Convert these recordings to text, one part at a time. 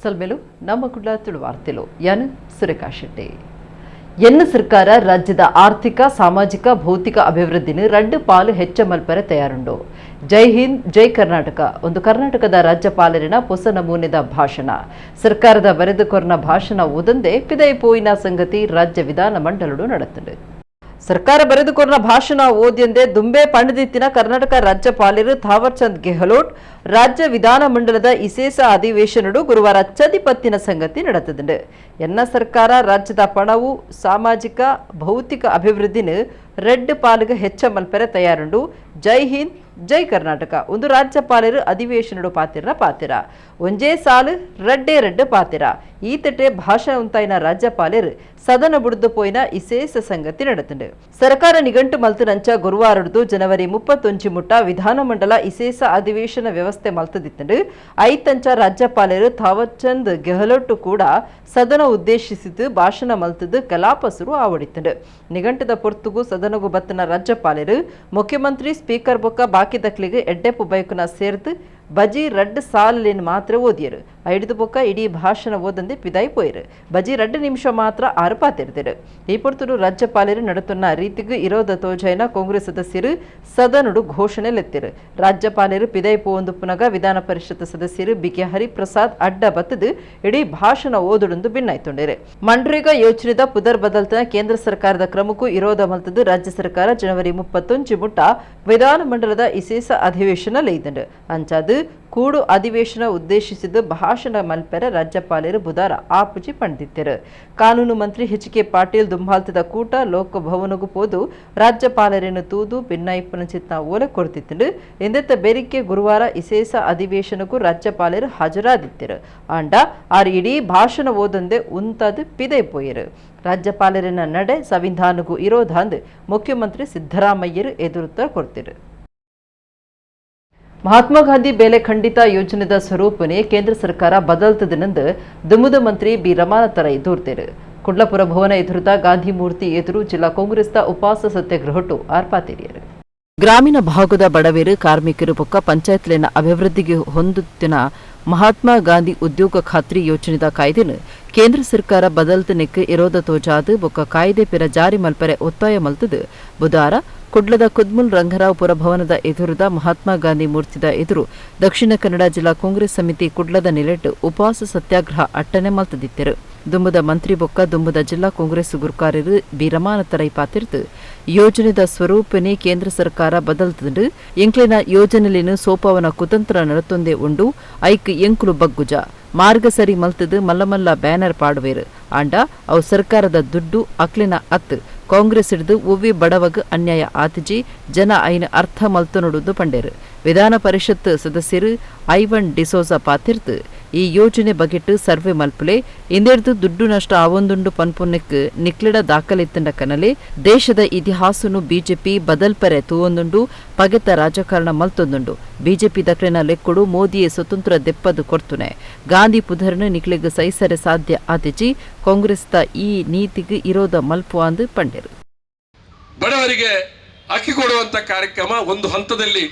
ಸಲ್ಮೆಲು ನಮ್ಮ ಕುಡ್ಲ ತುಳುವಾರ್ತೆಲು ಯಾನು ಸುರೇಖಾ ಶೆಟ್ಟಿ ಎನ್ನ ಸರ್ಕಾರ ರಾಜ್ಯದ ಆರ್ಥಿಕ ಸಾಮಾಜಿಕ ಭೌತಿಕ ಅಭಿವೃದ್ಧಿನ ಎರಡು ಪಾಲು ಹೆಚ್ಚ ಮಲ್ಪರೆ ತಯಾರುಂಡು. ಜೈ ಹಿಂದ್ ಜೈ ಕರ್ನಾಟಕ ಒಂದು ಕರ್ನಾಟಕದ ರಾಜ್ಯಪಾಲರಿನ ಹೊಸ ನಮೂನೆದ ಭಾಷಣ ಸರ್ಕಾರದ ಬರೆದುಕೊರ್ನ ಭಾಷಣ ಓದಂದೆ ಪಿದೈ ಪೋಯಿನ ಸಂಗತಿ ರಾಜ್ಯ ವಿಧಾನ ಮಂಡಲಡು ನಡೆತುಂಡು. ಸರ್ಕಾರ ಬರೆದುಕೊರ್ನ ಭಾಷಣ ಓದ್ಯಂದೆ ದುಂಬೆ ಪಂಡಿತಿನ ಕರ್ನಾಟಕ ರಾಜ್ಯಪಾಲರು ಥಾವರ್ ಚಂದ್ ಗೆಹ್ಲೋಟ್ ರಾಜ್ಯ ವಿಧಾನ ಮಂಡಲದ ವಿಶೇಷ ಅಧಿವೇಶನಡು ಗುರುವಾರ ಚದಿಪತ್ತಿನ ಸಂಗತಿ ನಡೆತುಂಡು. ಎನ್ನ ಸರ್ಕಾರ ರಾಜ್ಯದ ಪಣವು ಸಾಮಾಜಿಕ ಭೌತಿಕ ಅಭಿವೃದ್ಧಿನ ರೆಡ್ ಪಾಲಿಗೆ ಹೆಚ್ಚ ಮಲ್ಪರೆ ತಯಾರುಂಡು. ಜೈ ಹಿಂದ್ ಜೈ ಕರ್ನಾಟಕ ಒಂದು ರಾಜ್ಯಪಾಲರು ಅಧಿವೇಶನಡು ಪಾತಿರ ಒಂಜೇ ಸಾಲು ರೆಡ್ಡೆ ಪಾತಿರ ಈತಟೆ ಭಾಷಣ ಉಂತಾಯಿನ ರಾಜ್ಯಪಾಲರು ಸದನ ಬುಡ್ದು ಪೋಯಿನ ವಿಶೇಷ ಸಂಗತಿ ನಡೆತುಂಡು. ಸರ್ಕಾರ ನಿಘಂಟು ಮಲ್ತುನಂಚ ಗುರುವಾರದ್ದು ಜನವರಿ 31 ಮುಟ್ಟ ವಿಧಾನಮಂಡಲ ವಿಶೇಷ ಅಧಿವೇಶನ ವ್ಯವಸ್ಥೆ ಮಲ್ತದಿತ್ತುಂಡು. ಐತಂಚ ರಾಜ್ಯಪಾಲರು ಥಾವರ್ ಚಂದ್ ಗೆಹ್ಲೋಟ್ ಕೂಡ ಸದನ ಉದ್ದೇಶಿಸಿದ್ದು ಭಾಷಣ ಮಲ್ತದ್ದು ಕಲಾಪ ಶುರು ಆವಡಿತ್ತುಂಡು. ನಿಘಂಟದ ಪೊರ್ತುಗು ಸದನಗು ಬತ್ತನ ರಾಜ್ಯಪಾಲರು ಮುಖ್ಯಮಂತ್ರಿ ಸ್ಪೀಕರ್ ಬೊಕ್ಕ ಬಾಕಿ ದಕ್ಲಿಗೆ ಎಡ್ಡೆಪ್ಪು ಬೈಕುನ ಸೇರ್ದು ಬಜಿ ರಡ್ಡು ಸಾಲಿನ ಮಾತ್ರ ಓದಿಯರು. ಐಡಿದು ಬೊಕ್ಕ ಇಡೀ ಭಾಷಣ ಓದಂದೆ ಪಿದಾಯಿ ಪೋಯರು. ಬಜಿ 2 ನಿಮಿಷ ಮಾತ್ರ ಆರುಪಾತಿರ್ದರು. ಈ ಪೊರ್ತುಡು ರಾಜ್ಯಪಾಲರು ನಡುತುನ್ನ ರೀತಿಗೂ ಇರೋದ ತೋಜೈನ ಕಾಂಗ್ರೆಸ್ ಸದಸ್ಯರು ಸದನುಡು ಘೋಷಣೆ ಲೆತ್ತಿರು. ರಾಜ್ಯಪಾಲರು ಪಿದಾಯಿ ಪೋಂದು ಪುನಗ ವಿಧಾನ ಪರಿಷತ್ ಸದಸ್ಯರು ಬಿಕೆ ಹರಿಪ್ರಸಾದ್ ಅಡ್ಡ ಬತ್ತದು ಇಡೀ ಭಾಷಣ ಓದುಡುಂದು ಭಿನ್ನಾಯ್ತುಂಡಿರು. ಮನ್ರೇಗಾ ಯೋಜನೆದ ಪುದರ್ ಬದಲ್ತನ ಕೇಂದ್ರ ಸರ್ಕಾರದ ಕ್ರಮಕ್ಕೂ ಇರೋದ ಮಲ್ತದು ರಾಜ್ಯ ಸರ್ಕಾರ ಜನವರಿ 31 ಮುಟ್ಟ ವಿಧಾನ ಮಂಡಲದ ವಿಶೇಷ ಅಧಿವೇಶನ ಲೈದಂಡು. ಅಂಚಾದು ಕೂಡು ಅಧಿವೇಶನ ಉದ್ದೇಶಿಸಿದ್ದು ಭಾಷಣ ಮಲ್ಪೆರ ರಾಜ್ಯಪಾಲರು ಬುಧವಾರ ಆಪುಜಿ ಪಂಡಿತಿರು. ಕಾನೂನು ಮಂತ್ರಿ ಎಚ್.ಕೆ. ಪಾಟೀಲ್ ದುಂಬಾಲ್ತದ ಕೂಟ ಲೋಕಭವನಗೂ ಪೋದು ರಾಜ್ಯಪಾಲರನ್ನು ತೂದು ಭಿನ್ನಾಯಿಪ್ಪನ ಚಿತ್ನ ಓಲೆ ಕೊಡ್ತಿತ್ತು. ಇಂದೆತ್ತ ಬೇರಿಕೆ ಗುರುವಾರ ವಿಶೇಷ ಅಧಿವೇಶನಕ್ಕೂ ರಾಜ್ಯಪಾಲರು ಹಾಜರಾದಿತ್ತರು. ಆಂಡ ಆರು ಇಡೀ ಭಾಷಣ ಓದಂದೆ ಉಂತಾದು ಪಿದೈ ಪೋಯರು. ರಾಜ್ಯಪಾಲರಿನ ನಡೆ ಸಂವಿಧಾನಕ್ಕೂ ಇರೋಧ ಅಂದು ಮುಖ್ಯಮಂತ್ರಿ ಸಿದ್ದರಾಮಯ್ಯರು ಎದುರುತ್ತರ ಕೊಡ್ತಿರು. ಮಹಾತ್ಮ ಗಾಂಧಿ ಬೇಲೆ ಖಂಡಿತ ಯೋಜನೆದ ಸ್ವರೂಪನೆ ಕೇಂದ್ರ ಸರ್ಕಾರ ಬದಲ್ತದನೆಂದು ದುಮ್ಮದ ಮಂತ್ರಿ ಬಿ ರಮಾನಾಥರೈ ದೂರ್ತಿರು. ಕುಡ್ಲಪುರ ಭವನ ಎದುರುದ ಗಾಂಧಿ ಮೂರ್ತಿ ಎದುರು ಜಿಲ್ಲಾ ಕಾಂಗ್ರೆಸ್ನ ಉಪವಾಸ ಸತ್ಯಾಗ್ರಹಟ್ಟು ಆರ್ಪಾತಿರಿಯರು. ಗ್ರಾಮೀಣ ಭಾಗದ ಬಡವೇರು ಕಾರ್ಮಿಕರು ಬೊಕ್ಕ ಪಂಚಾಯತ್ಲಿನ ಅಭಿವೃದ್ಧಿಗೆ ಹೊಂದುತ್ತಿನ ಮಹಾತ್ಮ ಗಾಂಧಿ ಉದ್ಯೋಗ ಖಾತ್ರಿ ಯೋಜನೆದ ಕಾಯ್ದೆನು ಕೇಂದ್ರ ಸರ್ಕಾರ ಬದಲ್ತನೆಕ್ ಇರೋದ ತೋಜಾದು ಬೊಕ್ಕ ಕಾಯ್ದೆ ಪಿರ ಜಾರಿ ಮಲ್ಪರೆ ಒತ್ತಾಯ ಮಲ್ತದು ಬುಧವಾರ ಕುಡ್ಲದ ಕುದ್ಮುಲ್ ರಂಗರಾವ್ ಪುರಭವನದ ಎದುರುದ ಮಹಾತ್ಮ ಗಾಂಧಿ ಮೂರ್ತಿದ ಎದುರು ದಕ್ಷಿಣ ಕನ್ನಡ ಜಿಲ್ಲಾ ಕಾಂಗ್ರೆಸ್ ಸಮಿತಿ ಕುಡ್ಲದ ನಿಲೆಟ್ಟು ಉಪವಾಸ ಸತ್ಯಾಗ್ರಹ ಅಟ್ಟನೆ ಮಲ್ತದಿತ್ತರು. ದುಂಬದ ಮಂತ್ರಿ ಬೊಕ್ಕ ದುಂಬದ ಜಿಲ್ಲಾ ಕಾಂಗ್ರೆಸ್ ಗುರುಕಾರ್ಯರು ಬಿ ರಮಾನಾಥರೈ ಪಾತಿರ್ದು ಯೋಜನೆದ ಸ್ವರೂಪನೆ ಕೇಂದ್ರ ಸರ್ಕಾರ ಬದಲ್ತಂಡು ಎಂಕ್ಲಿನ ಯೋಜನೆಲಿನ ಸೋಪವನ ಕುತಂತ್ರ ನಡತೊಂದೆ ಉಂಡು ಐಕ್ ಎಂಕುಲು ಬಗ್ಗುಜ ಮಾರ್ಗ ಸರಿ ಮಲ್ತದು ಮಲ್ಲಮಲ್ಲ ಬ್ಯಾನರ್ ಪಾಡುವೇರು. ಆಂಡ ಅವು ಸರ್ಕಾರದ ದುಡ್ಡು ಅಕ್ಲಿನ ಅತ್ ಕಾಂಗ್ರೆಸ್ ಹಿಡಿದು ಒವ್ವಿ ಬಡವಗ ಅನ್ಯಾಯ ಆತಿಜಿ ಜನ ಐನ ಅರ್ಥ ಮಲ್ತನೊಡುದು ಪಂಡೇರು. ವಿಧಾನ ಪರಿಷತ್ ಸದಸ್ಯರು ಐವನ್ ಡಿಸೋಜಾ ಪಾತಿರ್ದು ಈ ಯೋಜನೆ ಬಗೆಟ್ ಸರ್ವೆ ಮಲ್ಪಲೆ ಇಂದೆರ್ದು ದುಡ್ಡು ನಷ್ಟ ಆವೊಂದುಂಡು ಪನ್ಪುನ್ನೆಕ್ ನಿಕ್ಲಿಡ ದಾಖಲಿತ್ತಂಡ ಕನಲೆ ದೇಶದ ಇತಿಹಾಸನು ಬಿಜೆಪಿ ಬದಲ್ಪರೆ ತೂವೊಂದುಂಡು ಪಗೆತ ರಾಜಕಾರಣ ಮಲ್ತೊಂದುಂಡು. ಬಿಜೆಪಿ ದಕ್ಲಿನ ಲೆಕ್ಕುಡು ಮೋದಿಯೇ ಸ್ವತಂತ್ರ ದೆಪ್ಪದು ಕೊರ್ತುನೆ ಗಾಂಧಿ ಪುಧರ್ನ ನಿಕ್ಲೆಗ್ ಸೈಸರೆ ಸಾಧ್ಯ ಆತಿಜಿ ಕಾಂಗ್ರೆಸ್ತ ಈ ನೀತಿಗೆ ಇರೋದ ಮಲ್ಪು ಅಂದು ಪಂಡೇರು. ಬಡವರಿಗೆ ಅಕ್ಕಿ ಕೊಡುವಂತ ಕಾರ್ಯಕ್ರಮ ಒಂದು ಹಂತದಲ್ಲಿ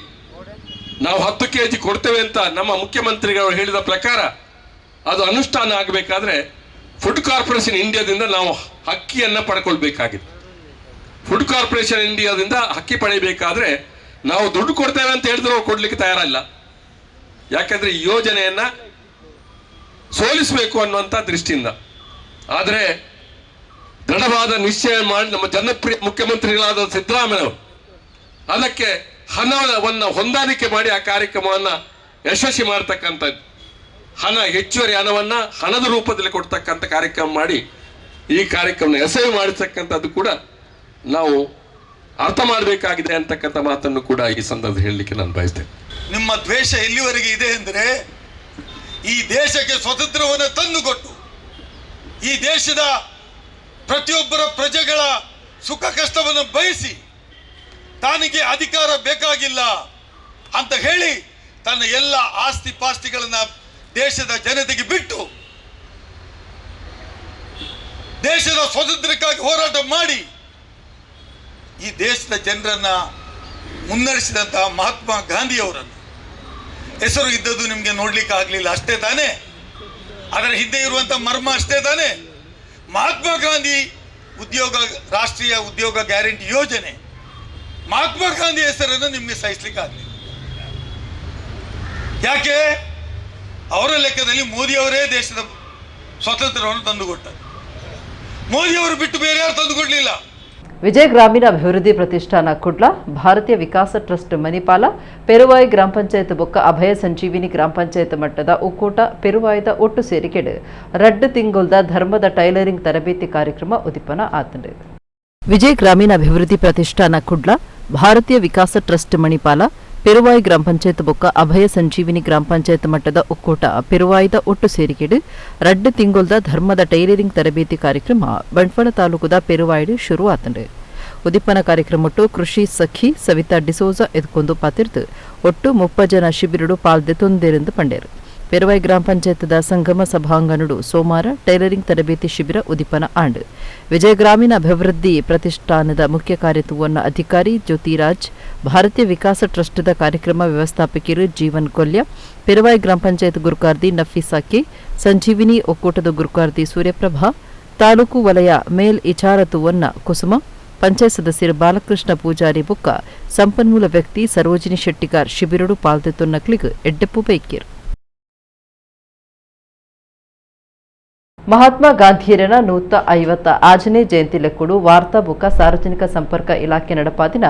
ನಾವು 10 kg ಕೊಡ್ತೇವೆ ಅಂತ ನಮ್ಮ ಮುಖ್ಯಮಂತ್ರಿಗಳು ಹೇಳಿದ ಪ್ರಕಾರ ಅದು ಅನುಷ್ಠಾನ ಆಗಬೇಕಾದ್ರೆ ಫುಡ್ ಕಾರ್ಪೊರೇಷನ್ ಇಂಡಿಯಾದಿಂದ ನಾವು ಅಕ್ಕಿಯನ್ನು ಪಡ್ಕೊಳ್ಬೇಕಾಗಿದೆ. ಫುಡ್ ಕಾರ್ಪೊರೇಷನ್ ಇಂಡಿಯಾದಿಂದ ಅಕ್ಕಿ ಪಡೆಯಬೇಕಾದ್ರೆ ನಾವು ದುಡ್ಡು ಕೊಡ್ತೇವೆ ಅಂತ ಹೇಳಿದ್ರು ಕೊಡ್ಲಿಕ್ಕೆ ತಯಾರಲ್ಲ. ಯಾಕಂದ್ರೆ ಈ ಯೋಜನೆಯನ್ನ ಸೋಲಿಸಬೇಕು ಅನ್ನುವಂಥ ದೃಷ್ಟಿಯಿಂದ. ಆದರೆ ದೃಢವಾದ ನಿಶ್ಚಯ ಮಾಡಿ ನಮ್ಮ ಜನಪ್ರಿಯ ಮುಖ್ಯಮಂತ್ರಿಗಳಾದ ಸಿದ್ದರಾಮಯ್ಯ ಅದಕ್ಕೆ ಹಣವನ್ನು ಹೊಂದಾಣಿಕೆ ಮಾಡಿ ಆ ಕಾರ್ಯಕ್ರಮವನ್ನು ಯಶಸ್ವಿ ಮಾಡತಕ್ಕಂಥದ್ದು, ಹೆಚ್ಚುವರಿ ಹಣವನ್ನು ಹಣದ ರೂಪದಲ್ಲಿ ಕೊಡ್ತಕ್ಕಂಥ ಕಾರ್ಯಕ್ರಮ ಮಾಡಿ ಈ ಕಾರ್ಯಕ್ರಮ ಯಶಸ್ವಿ ಮಾಡತಕ್ಕಂಥದ್ದು ಕೂಡ ನಾವು ಅರ್ಥ ಮಾಡಬೇಕಾಗಿದೆ ಅಂತಕ್ಕಂಥ ಮಾತನ್ನು ಕೂಡ ಈ ಸಂದರ್ಭದಲ್ಲಿ ಹೇಳಲಿಕ್ಕೆ ನಾನು ಬಯಸ್ತೇನೆ. ನಿಮ್ಮ ದ್ವೇಷ ಎಲ್ಲಿವರೆಗೆ ಇದೆ ಅಂದರೆ ಈ ದೇಶಕ್ಕೆ ಸ್ವಾತಂತ್ರ್ಯವನ್ನು ತಂದುಕೊಟ್ಟು ಈ ದೇಶದ ಪ್ರತಿಯೊಬ್ಬರ ಪ್ರಜೆಗಳ ಸುಖ ಕಷ್ಟವನ್ನು ಬಯಸಿ ತನಗೆ ಅಧಿಕಾರ ಬೇಕಾಗಿಲ್ಲ ಅಂತ ಹೇಳಿ ತನ್ನ ಎಲ್ಲ ಆಸ್ತಿ ಪಾಸ್ತಿಗಳನ್ನ ದೇಶದ ಜನತೆಗೆ ಬಿಟ್ಟು ದೇಶದ ಸ್ವಾತಂತ್ರ್ಯಕ್ಕಾಗಿ ಹೋರಾಟ ಮಾಡಿ ಈ ದೇಶದ ಜನರನ್ನ ಮುನ್ನಡೆಸಿದಂತಹ ಮಹಾತ್ಮ ಗಾಂಧಿಯವರನ್ನು ಹೆಸರು ಇದ್ದದ್ದು ನಿಮಗೆ ನೋಡ್ಲಿಕ್ಕೆ ಆಗಲಿಲ್ಲ ಅಷ್ಟೇ ತಾನೇ. ಅದರ ಹಿಂದೆ ಇರುವಂತ ಮರ್ಮ ಅಷ್ಟೇ ತಾನೆ. ಮಹಾತ್ಮ ಗಾಂಧಿ ರಾಷ್ಟ್ರೀಯ ಉದ್ಯೋಗ ಗ್ಯಾರಂಟಿ ಯೋಜನೆ, ಮಹಾತ್ಮ ಗಾಂಧಿ ಹೆಸರನ್ನು ನಿಮಗೆ ಸಹಿಸ್ಲಿಕ್ಕೆ ಆಗಲಿಲ್ಲ. ಯಾಕೆ? ಅವರ ಲೆಕ್ಕದಲ್ಲಿ ಮೋದಿಯವರೇ ದೇಶದ ಸ್ವಾತಂತ್ರ್ಯವನ್ನು ತಂದುಕೊಟ್ಟರು. ಮೋದಿಯವರು ಬಿಟ್ಟು ಬೇರೆ ಯಾರು ತಂದುಕೊಡ್ಲಿಲ್ಲ. ವಿಜಯ ಗ್ರಾಮೀಣ ಅಭಿವೃದ್ಧಿ ಪ್ರತಿಷ್ಠಾನ ಕುಡ್ಲ, ಭಾರತೀಯ ವಿಕಾಸ ಟ್ರಸ್ಟ್ ಮಣಿಪಾಲ, ಪೆರುವಾಯಿ ಗ್ರಾಮ ಪಂಚಾಯತ್ ಬೊಕ್ಕ ಅಭಯ ಸಂಜೀವಿನಿ ಗ್ರಾಮ ಪಂಚಾಯತ್ ಮಟ್ಟದ ಒಕ್ಕೂಟ ಪೆರುವಾಯದ ಒಟ್ಟು ಸೇರಿಕೆಡು 2 ತಿಂಗೊಲ್ದ ಧರ್ಮದ ಟೈಲರಿಂಗ್ ತರಬೇತಿ ಕಾರ್ಯಕ್ರಮ ಉದಿಪನ ಆತಂಡು. ವಿಜಯ ಗ್ರಾಮೀಣ ಅಭಿವೃದ್ಧಿ ಪ್ರತಿಷ್ಠಾನ ಕುಡ್ಲ, ಭಾರತೀಯ ವಿಕಾಸ ಟ್ರಸ್ಟ್ ಮಣಿಪಾಲ, ಪೆರುವಾಯಿ ಗ್ರಾಮ ಪಂಚಾಯತ್ ಬೊಕ್ಕ ಅಭಯ ಸಂಜೀವಿನಿ ಗ್ರಾಮ ಪಂಚಾಯತ್ ಮಟ್ಟದ ಒಕ್ಕೂಟ ಪೆರುವಾಯದ ಒಟ್ಟು ಸೇರಿಕೆಡು 2 ತಿಂಗೊಲ್ದ ಧರ್ಮದ ಟೈಲರಿಂಗ್ ತರಬೇತಿ ಕಾರ್ಯಕ್ರಮ ಬಂಟ್ವಾಳ ತಾಲೂಕುದ ಪೆರುವಾಯಡು ಶುರು ಆತಂಡು. ಉದಿಪನ ಕಾರ್ಯಕ್ರಮಟ್ಟು ಕೃಷಿ ಸಖಿ ಸವಿತಾ ಡಿಸೋಜ ಎದ್ಕೊಂದು ಪಾತಿರ್ದು ಒಟ್ಟು 30 ಜನ ಶಿಬಿರಡು ಪಾಲ್ದೆ ತೊಂದೆರೆಂದು ಪಂಡೇರು. ಪೆರುವಾಯಿ ಗ್ರಾಮ ಪಂಚಾಯತ್ದ ಸಂಗಮ ಸಭಾಂಗಣಡು ಸೋಮವಾರ ಟೈಲರಿಂಗ್ ತರಬೇತಿ ಶಿಬಿರ ಉದಿಪನ ಆಂಡ್. ವಿಜಯ ಗ್ರಾಮೀಣ ಅಭಿವೃದ್ಧಿ ಪ್ರತಿಷ್ಠಾನದ ಮುಖ್ಯ ಕಾರ್ಯತುವನ್ನ ಅಧಿಕಾರಿ ಜ್ಯೋತಿರಾಜ್, ಭಾರತೀಯ ವಿಕಾಸ ಟ್ರಸ್ಟ್ದ ಕಾರ್ಯಕ್ರಮ ವ್ಯವಸ್ಥಾಪಕರು ಜೀವನ್ ಕೊಲ್ಯ, ಪೆರುವಾಯಿ ಗ್ರಾಮ ಪಂಚಾಯತ್ ಗುರುಕಾರ್ತಿ ನಫೀಸಾಕೆ, ಸಂಜೀವಿನಿ ಒಕ್ಕೂಟದ ಗುರುಕಾರ್ತಿ ಸೂರ್ಯಪ್ರಭಾ, ತಾಲೂಕು ವಲಯ ಮೇಲ್ ಇಚಾರತುವನ್ನ ಕುಸುಮ, ಪಂಚಾಯತ್ ಸದಸ್ಯರು ಬಾಲಕೃಷ್ಣ ಪೂಜಾರಿ ಬುಕ್ಕ ಸಂಪನ್ಮೂಲ ವ್ಯಕ್ತಿ ಸರೋಜಿನಿ ಶೆಟ್ಟಿಗಾರ್ ಶಿಬಿರಡು ಪಾಲ್ದೆತ್ತೊನ್ನಕ್ಲಿಗ್ ಎಡ್ಡೆಪ್ಪು ಬೈಕೇರು. ಮಹಾತ್ಮ ಗಾಂಧಿಯರನ 150 ಆಜನೇ ಜಯಂತಿ ಲೆಕ್ಕುಡು ವಾರ್ತಾ ಬುಕ್ಕ ಸಾರ್ವಜನಿಕ ಸಂಪರ್ಕ ಇಲಾಖೆ ನಡಪಾದಿನ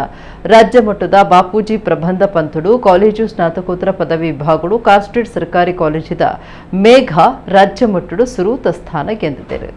ರಾಜ್ಯ ಮಟ್ಟದ ಬಾಪೂಜಿ ಪ್ರಬಂಧ ಪಂಥುಡು ಕಾಲೇಜು ಸ್ನಾತಕೋತ್ತರ ಪದವಿ ವಿಭಾಗಗಳು ಕಾರ್ಸ್ಟ್ರೀಟ್ ಸರ್ಕಾರಿ ಕಾಲೇಜಿದ ಮೇಘ ರಾಜ್ಯ ಮಟ್ಟಡು ಸುರೂತ ಸ್ಥಾನ ಗೆದ್ದಿದ್ದಾರೆ.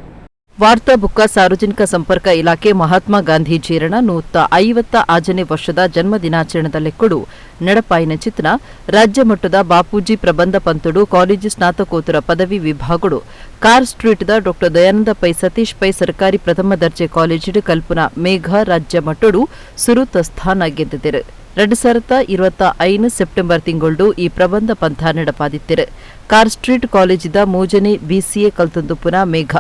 ವಾರ್ತಾ ಬುಕ್ಕ ಸಾರ್ವಜನಿಕ ಸಂಪರ್ಕ ಇಲಾಖೆ ಮಹಾತ್ಮ ಗಾಂಧೀಜಿಯರನ 150 ಆಜನೇ ವರ್ಷದ ಜನ್ಮ ದಿನಾಚರಣೆದ ಲೆಕ್ಕಡು ನಡಪಾಯಿನ ಚಿತ್ನ ರಾಜ್ಯ ಮಟ್ಟದ ಬಾಪೂಜಿ ಪ್ರಬಂಧ ಪಂಥುಡು ಕಾಲೇಜು ಸ್ನಾತಕೋತ್ತರ ಪದವಿ ವಿಭಾಗಗಳು ಕಾರ್ ಸ್ಟ್ರೀಟ್ದ ಡಾ ದಯಾನಂದ ಪೈ ಸತೀಶ್ ಪೈ ಸರ್ಕಾರಿ ಪ್ರಥಮ ದರ್ಜೆ ಕಾಲೇಜಿಡು ಕಲ್ಪನಾ ಮೇಘ ರಾಜ್ಯ ಮಟ್ಟಡು ಸುರೂತ ಸ್ಥಾನ ಗೆದ್ದಿದ್ದಾರೆ. 2025 ಸೆಪ್ಟೆಂಬರ್ ತಿಂಗಳು ಈ ಪ್ರಬಂಧ ಪಂಥ ನಡಪಾದಿತ್ತಿರು. ಕಾರ್ ಸ್ಟ್ರೀಟ್ ಕಾಲೇಜಿದ ಮೂಜನೆ ಬಿಸಿಎ ಕಲ್ತೊಂದುಪುನ ಮೇಘ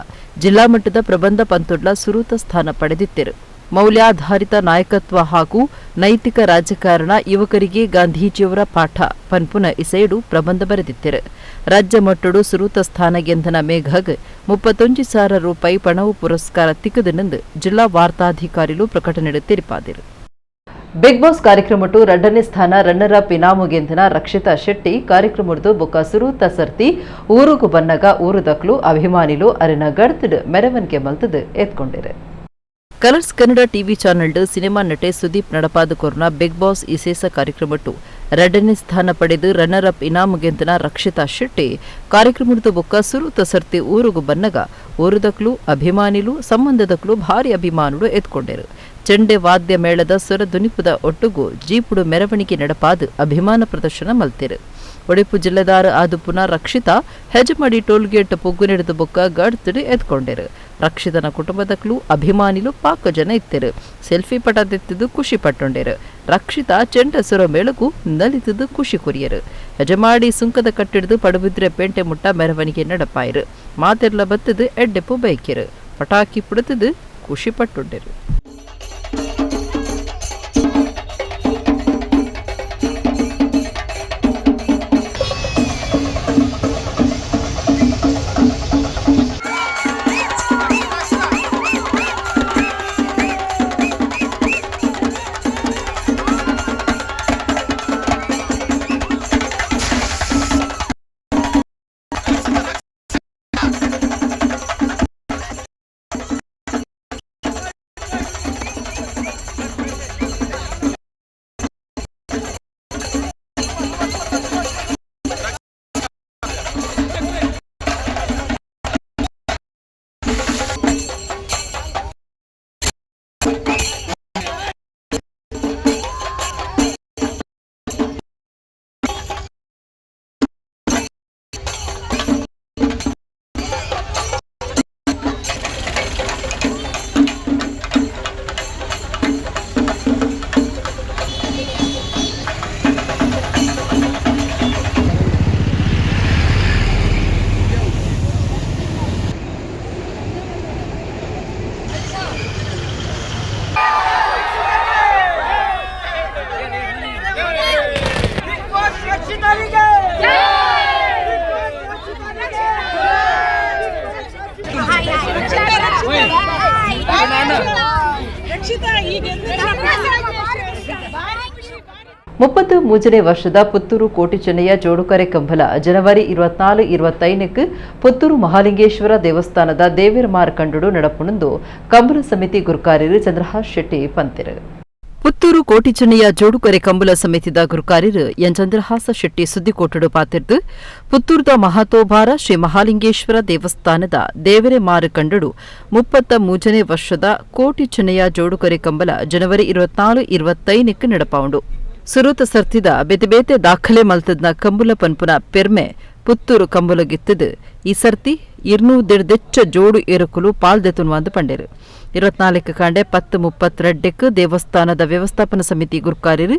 ಜಿಲ್ಲಾ ಮಟ್ಟದ ಪ್ರಬಂಧ ಪಂಥುಡ್ಲ ಸುರೂತ ಸ್ಥಾನ ಪಡೆದಿತ್ತಿರು. ಮೌಲ್ಯಾಧಾರಿತ ನಾಯಕತ್ವ ಹಾಗೂ ನೈತಿಕ ರಾಜಕಾರಣ ಯುವಕರಿಗೆ ಗಾಂಧೀಜಿಯವರ ಪಾಠ ಪನ್ಪುನ ಇಸೆಯಡು ಪ್ರಬಂಧ ಬರೆದಿತ್ತಿರು. ರಾಜ್ಯ ಮಟ್ಟಡು ಸುರೂತ ಸ್ಥಾನ ಗೆಂದನ ಮೇಘಗ್ 35,000 ರೂಪಾಯಿ ಪಣವು ಪುರಸ್ಕಾರ ತಿಕ್ಕದನೆಂದು ಜಿಲ್ಲಾ ವಾರ್ತಾಧಿಕಾರಿಗಳು ಪ್ರಕಟಣೆ ತಿರಿಪಾದಿರು. ಬಿಗ್ ಬಾಸ್ ಕಾರ್ಯಕ್ರಮಟ್ಟು 2ನೇ ಸ್ಥಾನ ರನ್ನರ್ ಅಪ್ ಇನಾಮು ಗೆಂದನ ರಕ್ಷಿತಾ ಶೆಟ್ಟಿ ಕಾರ್ಯಕ್ರಮದ್ದು ಬೊಕ್ಕ ಸುರೂತ ಸರ್ತಿ ಊರುಗು ಬನ್ನಗ ಊರುದಕ್ಲು ಅಭಿಮಾನಿಲು ಅರಿನ ಗಡ್ತಡ್ ಮೆರವಣಿಗೆ ಮಲ್ತದು ಎತ್ಕೊಂಡಿರು. Colours Kannada TV channel cinema ನಟೆ ಸುದೀಪ್ ನಡಪಾದ ಕೊರ್ನ ಬಿಗ್ ಬಾಸ್ ಇಸೇಸ ಕಾರ್ಯಕ್ರಮಟ್ಟು 2ನೇ ಸ್ಥಾನ ಪಡೆದು ರನ್ನರ್ ಅಪ್ ಇನಾಮು ಗೆಂದನ ರಕ್ಷಿತಾ ಶೆಟ್ಟಿ ಕಾರ್ಯಕ್ರಮದ್ದು ಬೊಕ್ಕ ಸುರೂತ ಸರ್ತಿ ಊರುಗು ಬನ್ನಗ ಊರುದಕ್ಲು ಅಭಿಮಾನಿಲು ಸಂಬಂಧದಕ್ಲು ಭಾರಿ ಅಭಿಮಾನುಡು ಎತ್ಕೊಂಡಿರು. ಚೆಂಡೆ ವಾದ್ಯ ಮೇಳದ ಸ್ವರ ಧ್ವನಿಪುದ ಒಟ್ಟುಗು ಜೀಪುಡು ಮೆರವಣಿಗೆ ನಡಪಾದು ಅಭಿಮಾನ ಪ್ರದರ್ಶನ ಮಲ್ತಿರು. ಒಡಿಪು ಜಿಲ್ಲೆದಾರ ಆದುಪುನ ರಕ್ಷಿತಾ ಹೆಜಮಡಿ ಟೋಲ್ಗೇಟ್ ಪೊಗ್ಗು ನಡೆದ ಬೊಕ್ಕ ಗಡ್ತಡಿ ಎತ್ಕೊಂಡಿರು. ರಕ್ಷಿತನ ಕುಟುಂಬದಕ್ಲು ಅಭಿಮಾನಿಲು ಪಾಕ ಜನ ಇತ್ತಿರು. ಸೆಲ್ಫಿ ಪಟ ತೆತ್ತಿದ್ದು ಖುಷಿ ಪಟ್ಟೊಂಡಿರು. ರಕ್ಷಿತಾ ಚೆಂಡ ಸುರ ಮೇಳಕು ನಲಿತಿದ್ದು ಖುಷಿ ಕುರಿಯರು. ಹೆಜಮಾಡಿ ಸುಂಕದ ಕಟ್ಟಿಡಿದು ಪಡುಬಿದ್ರೆ ಪೇಂಟೆ ಮುಟ್ಟ ಮೆರವಣಿಗೆ ನಡಪಾಯಿರು. ಮಾತೆರ್ಲ ಬತ್ತದು ಎಡ್ಡೆಪ್ಪು ಬೈಕಿರು. ಪಟಾಕಿ ಪುಡುತ್ತಿದ್ದು ಖುಷಿ ಪಟ್ಟೊಂಡಿರು. ಮೂಜನೇ ವರ್ಷದ ಪುತ್ತೂರು ಕೋಟಿ ಚೆನ್ನಯ್ಯ ಜೋಡುಕರೆ ಕಂಬಲ ಜನವರಿ 24-25 ಪುತ್ತೂರು ಮಹಾಲಿಂಗೇಶ್ವರ ದೇವಸ್ಥಾನದ ದೇವೇರಮಾರ ಕಂಡುಡು ನಡಪುಣಂದು ಕಂಬಲ ಸಮಿತಿ ಗುರುಕಾರ್ಯರು ಚಂದ್ರಹಾಸ್ ಶೆಟ್ಟಿ ಪಂತಿರು ಪುತ್ತೂರು ಕೋಟಿ ಚೆನ್ನಯ್ಯ ಜೋಡುಕರೆ ಕಂಬಲ ಸಮಿತಿದ ಗುರುಕಾರ್ಯರು ಎನ್ ಚಂದ್ರಹಾಸ ಶೆಟ್ಟಿ ಸುದ್ದಿಕೋಟಡು ಪಾತಿರ್ದು ಪುತ್ತೂರದ ಮಹಾತೋಬಾರ ಶ್ರೀ ಮಹಾಲಿಂಗೇಶ್ವರ ದೇವಸ್ಥಾನದ ದೇವರೆಮಾರ ಕಂಡಡು 33ನೇ ವರ್ಷದ ಕೋಟಿ ಚೆನ್ನಯ್ಯ ಜೋಡುಕರೆ ಕಂಬಲ ಜನವರಿ 24-25 ನಡಪೌಂಡು ಸುರೂತ ಸರ್ತಿದ ಬೇತೆ ದಾಖಲೆ ಮಲ್ತದ್ನ ಕಂಬುಲ ಪನ್ಪುನ ಪೆರ್ಮೆ ಪುತ್ತೂರು ಕಂಬುಲಗಿತ್ತದು ಈ ಸರ್ತಿ 200 ಜೋಡು ಏರುಕುಲು ಪಾಲ್ದೆತುನ್ವಾಂದು ಪಂಡೇರು 24 ಕಾಂಡೆ 10:32 ದೇವಸ್ಥಾನದ ವ್ಯವಸ್ಥಾಪನಾ ಸಮಿತಿ ಗುರುಕಾರ್ಯರು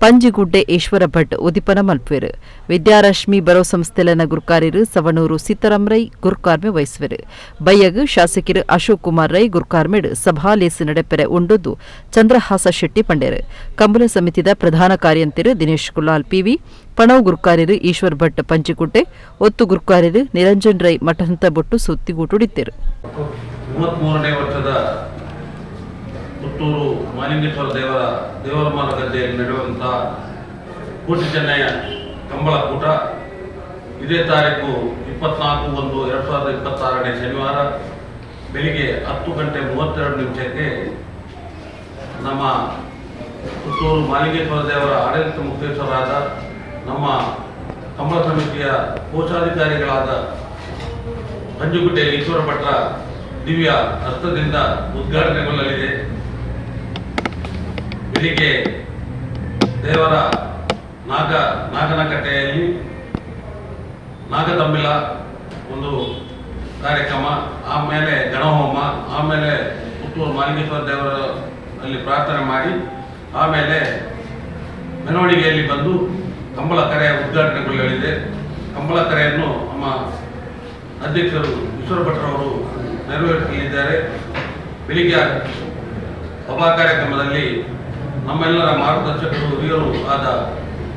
ಪಂಜಿಗುಡ್ಡೆ ಈಶ್ವರ ಭಟ್ ಉದಿಪನ ಮಲ್ಪುವೆರು ವಿದ್ಯಾರಶ್ಮಿ ಬರೋ ಸಂಸ್ಥೆಲನ ಗುರುಕಾರ್ಯರು ಸವಣೂರು ಸೀತಾರಾಮ್ ರೈ ಗುರುಕಾರ್ಮೆ ವಹಿಸುವರು ಬಯ್ಯಗ್ ಶಾಸಕರು ಅಶೋಕ್ ಕುಮಾರ್ ರೈ ಗುರುಕಾರ್ಮೆಡ್ ಸಭಾಲೇಸು ನಡೆಪೆರೆ ಉಂಡುದು ಚಂದ್ರಹಾಸ ಶೆಟ್ಟಿ ಪಂಡೇರು ಕಂಬಲ ಸಮಿತಿದ ಪ್ರಧಾನ ಕಾರ್ಯಂತಿರು ದಿನೇಶ್ ಕುಲಾಲ್ ಪಿವಿ ಪಣವ್ ಗುರುಕಾರ್ಯರು ಈಶ್ವರ್ ಭಟ್ ಪಂಜಿಗುಡ್ಡೆ ಒತ್ತು ಗುರುಕಾರ್ಯರು ನಿರಂಜನ್ ರೈ ಮಠಂತ ಬೊಟ್ಟು ಸುತ್ತಿಗೂಟುಡಿದ್ದರು 33ನೇ ವರ್ಷದ ಪುತ್ತೂರು ಮಹಾಲಿಂಗೇಶ್ವರ ದೇವರಮಾರ ಗದ್ದೆಯಲ್ಲಿ ನಡೆಯುವಂತಹ ಕೋಟಿ ಚೆನ್ನಯ್ಯ ಕಂಬಳ ಕೂಟ ಇದೇ ತಾರೀಕು 24/1/2026ನೇ ಶನಿವಾರ ಬೆಳಿಗ್ಗೆ 10:32 ನಮ್ಮ ಪುತ್ತೂರು ಮಹಾಲಿಂಗೇಶ್ವರ ದೇವರ ಆಡಳಿತ ಮುಖ್ಯಸ್ಥರಾದ ನಮ್ಮ ಕಂಬಳ ಸಮಿತಿಯ ಕೋಶಾಧಿಕಾರಿಗಳಾದ ಪಂಜುಗುಡ್ಡೆ ಈಶ್ವರ ಭಟ್ರ ದಿವ್ಯ ಹಸ್ತದಿಂದ ಉದ್ಘಾಟನೆಗೊಳ್ಳಲಿದೆ. ಬೆಳಿಗ್ಗೆ ದೇವರ ನಾಗನಕಟ್ಟೆಯಲ್ಲಿ ನಾಗತಂಬಿಲ ಒಂದು ಕಾರ್ಯಕ್ರಮ, ಆಮೇಲೆ ಗಣಹೋಮ, ಆಮೇಲೆ ಪುತ್ತೂರು ಮಹಾಲಿಂಗೇಶ್ವರ ದೇವರಲ್ಲಿ ಪ್ರಾರ್ಥನೆ ಮಾಡಿ ಆಮೇಲೆ ಮೆರವಣಿಗೆಯಲ್ಲಿ ಬಂದು ಕಂಬಳ ಕರೆ ಉದ್ಘಾಟನೆಗೊಳ್ಳಲಿದೆ. ಕಂಬಳ ಕರೆಯನ್ನು ನಮ್ಮ ಅಧ್ಯಕ್ಷರು ಈಶ್ವರ ಭಟ್ರವರು ನೆರವೇರಿಸಲಿದ್ದಾರೆ. ಬೆಳಿಗ್ಗೆ ಸಭಾ ಕಾರ್ಯಕ್ರಮದಲ್ಲಿ ನಮ್ಮೆಲ್ಲರ ಮಾರ್ಗದರ್ಶಕರು ಹಿರಿಯರು ಆದ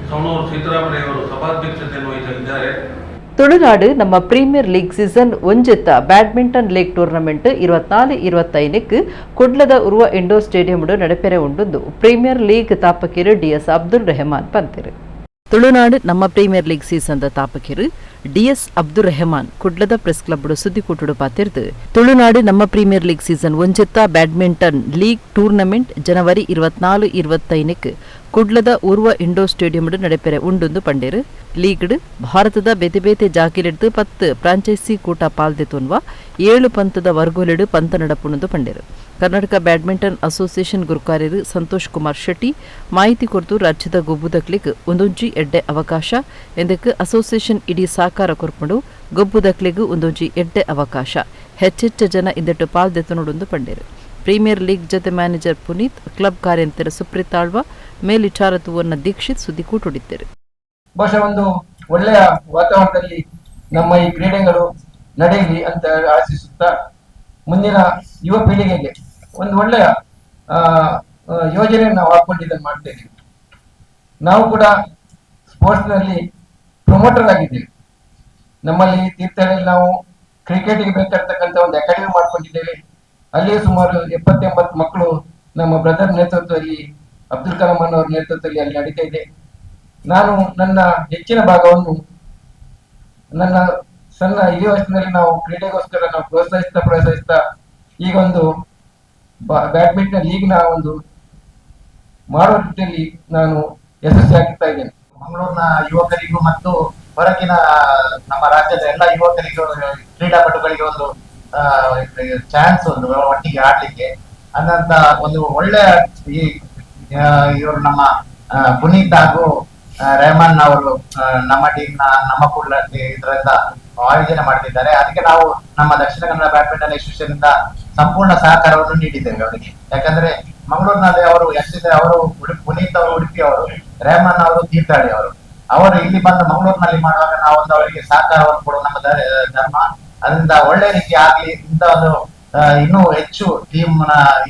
ಸವಣೂರು ಸೀತಾರಾಮಯ್ಯವರು ಸಭಾಧ್ಯಕ್ಷತೆಯನ್ನು ವಹಿಸಲಿದ್ದಾರೆ. ತುಳುನಾಡು ನಮ್ಮ premier league season 1 badminton league tournament 24-25 ಕುಡ್ಲದ ಉರುವ ಇಂಡೋರ್ ಸ್ಟೇಡಿಯಂ ನಡೆಪೆರೆ ಉಂಡು ಪ್ರೀಮಿಯರ್ ಲೀಗ್ ತಾಪಕಿರು ಡಿಎಸ್ ಅಬ್ದುಲ್ ರೆಹಮಾನ್ ಪಂತಿರು. ತುಳುನಾಡು ನಮ್ಮ ಪ್ರೀಮಿಯರ್ ಲೀಗ್ ಸೀಸನ್ ತಾಪಕಿರು ಡಿಎಸ್ ಅಬ್ದುಲ್ ರೆಹಮಾನ್ ಕುಡ್ಲದ ಪ್ರೆಸ್ ಕ್ಲಬ್ ಸುದ್ದಿಕೂಟುಡು ಪಾತಿರ್ದು ತುಳುನಾಡು ನಮ್ಮ premier league season 1 badminton league tournament ಜನವರಿ 24-25 ಕುಡ್ಲದ ಉರ್ವ ಇಂಡೋರ್ ಸ್ಟೇಡಿಯಂ ನಡೆಪೆರೆ ಉಂಡು ಪಂಡೇರು. ಲೀಗ್ ಭಾರತದ ಬೇತೆ ಜಾಕಿಲಿಡ್ದು 10 ಫ್ರಾಂಚೈಸಿ ಕೂಟ ಪಾಲ್ದೆತುನ್ವ 7 ಪಂತದ ವರ್ಗೋಲಿಡು ಪಂತ ನಡಪುಣದು ಪಂಡೇರು. ಕರ್ನಾಟಕ ಬ್ಯಾಡ್ಮಿಂಟನ್ ಅಸೋಸಿಯೇಷನ್ ಗುರುಕಾರ್ಯರು ಸಂತೋಷ್ ಕುಮಾರ್ ಶೆಟ್ಟಿ ಮಾಹಿತಿ ಕೊರತು ರಾಜ್ಯದ ಗೊಬ್ಬುದಕ್ಲಿಗ್ ಒಂದೊಂಜಿ ಎಡ್ಡೆ ಅವಕಾಶ ಎಂದಕ್ಕೆ ಅಸೋಸಿಯೇಷನ್ ಇಡೀ ಸಾಕಾರ ಕೊರ್ಪುಂಡು ಗೊಬ್ಬುದಕ್ಲಿಗ್ ಒಂದೊಂಜಿ ಎಡ್ಡೆ ಅವಕಾಶ ಹೆಚ್ಚೆಚ್ಚ ಜನ ಇಂದಟ್ಟು ಪಾಲ್ದೆತುನುಡು ಪಂಡೇರು. ಪ್ರೀಮಿಯರ್ ಲೀಗ್ ಜೊತೆ ಮ್ಯಾನೇಜರ್ ಪುನೀತ್, ಕ್ಲಬ್ ಕಾರ್ಯಂತರ ಸುಪ್ರೀತ್ ಆಳ್ವ, ಮೇಲ್ವಿಚಾರಕವನ್ನ ದೀಕ್ಷಿತ್ ಸುದ್ದಿಕೂಟುಡಿದ್ದರು. ಬಹುಶಃ ಒಂದು ಒಳ್ಳೆಯ ವಾತಾವರಣದಲ್ಲಿ ನಮ್ಮ ಈ ಕ್ರೀಡೆಗಳು ನಡೆಯಲಿ ಅಂತ ಆಶಿಸುತ್ತಾ ಮುಂದಿನ ಯುವ ಪೀಳಿಗೆಗೆ ಒಂದು ಒಳ್ಳೆಯ ಯೋಜನೆ ನಾವು ಹಾಕೊಂಡಿದ್ದನ್ನು ಮಾಡ್ತೇವೆ. ನಾವು ಕೂಡ ಸ್ಪೋರ್ಟ್ಸ್ನಲ್ಲಿ ಪ್ರಮೋಟರ್ ಆಗಿದ್ದೇವೆ. ನಮ್ಮಲ್ಲಿ ತೀರ್ಥಹಳ್ಳಿಯಲ್ಲಿ ನಾವು ಕ್ರಿಕೆಟ್ಗೆ ಬೇಕಾಗಿರ್ತಕ್ಕಂಥ ಒಂದು ಅಕಾಡೆಮಿ ಮಾಡ್ಕೊಂಡಿದ್ದೇವೆ. ಅಲ್ಲಿಯೂ ಸುಮಾರು 70-80 ಮಕ್ಕಳು ನಮ್ಮ ಬ್ರದರ್ ನೇತೃತ್ವದಲ್ಲಿ, ಅಬ್ದುಲ್ ಕಲಾಂ ಅವರ ನೇತೃತ್ವದಲ್ಲಿ ಅಲ್ಲಿ ನಡೀತಾ ಇದೆ. ನಾನು ನನ್ನ ಹೆಚ್ಚಿನ ಭಾಗವನ್ನು ನನ್ನ ಸಣ್ಣ ಹಿರಿಯ ವಯಸ್ಸಿನಲ್ಲಿ ನಾವು ಕ್ರೀಡೆಗೋಸ್ಕರ ನಾವು ಪ್ರೋತ್ಸಾಹಿಸ್ತಾ ಈಗ ಒಂದು ಬ್ಯಾಡ್ಮಿಂಟನ್ ಲೀಗ್ನ ಒಂದು ಮಾಡುವ ರೀತಿಯಲ್ಲಿ ನಾನು ಯಶಸ್ವಿಯಾಗ್ತಾ ಇದ್ದೇನೆ. ಮಂಗಳೂರಿನ ಯುವಕರಿಗೂ ಮತ್ತು ಹೊರಗಿನ ನಮ್ಮ ರಾಜ್ಯದ ಎಲ್ಲ ಯುವಕರಿಗೂ ಕ್ರೀಡಾಪಟುಗಳಿಗೆ ಒಂದು ಚಾನ್ಸ್, ಒಂದು ಒಟ್ಟಿಗೆ ಆಡ್ಲಿಕ್ಕೆ ಅನ್ನಂತ ಒಂದು ಒಳ್ಳೆಯ ಇವರು ನಮ್ಮ ಪುನೀತ್ ಹಾಗೂ ರೆಹಮಾನ್ ಅವರು ನಮ್ಮ ಟೀಮ್ನ ನಮ್ಮ ಕೂಡ ಇದರಿಂದ ಆಯೋಜನೆ ಮಾಡ್ತಿದ್ದಾರೆ. ಅದಕ್ಕೆ ನಾವು ನಮ್ಮ ದಕ್ಷಿಣ ಕನ್ನಡ ಬ್ಯಾಡ್ಮಿಂಟನ್ ಅಸೋಸಿಯೇಷನ್ ಇಂದ ಸಂಪೂರ್ಣ ಸಹಕಾರವನ್ನು ನೀಡಿದ್ದೇವೆ ಅವರಿಗೆ. ಯಾಕಂದ್ರೆ ಮಂಗಳೂರಿನಲ್ಲಿ ಅವರು ಅವರು ಪುನೀತ್ ಅವರು ಉಡುಪಿ ಅವರು, ರೆಹಮಾನ್ ಅವರು ತೀರ್ಥಹಳ್ಳಿ ಅವರು ಇಲ್ಲಿ ಬಂದು ಮಂಗಳೂರಿನಲ್ಲಿ ಮಾಡುವಾಗ ನಾವೊಂದು ಅವರಿಗೆ ಸಹಕಾರವನ್ನು ಕೊಡುವ ನಮ್ಮ ಧರ್ಮ. ಅದರಿಂದ ಒಳ್ಳೆ ರೀತಿ ಆಗ್ಲಿ ಇಂತ ಒಂದು ಇನ್ನೂ ಹೆಚ್ಚು ಟೀಮ್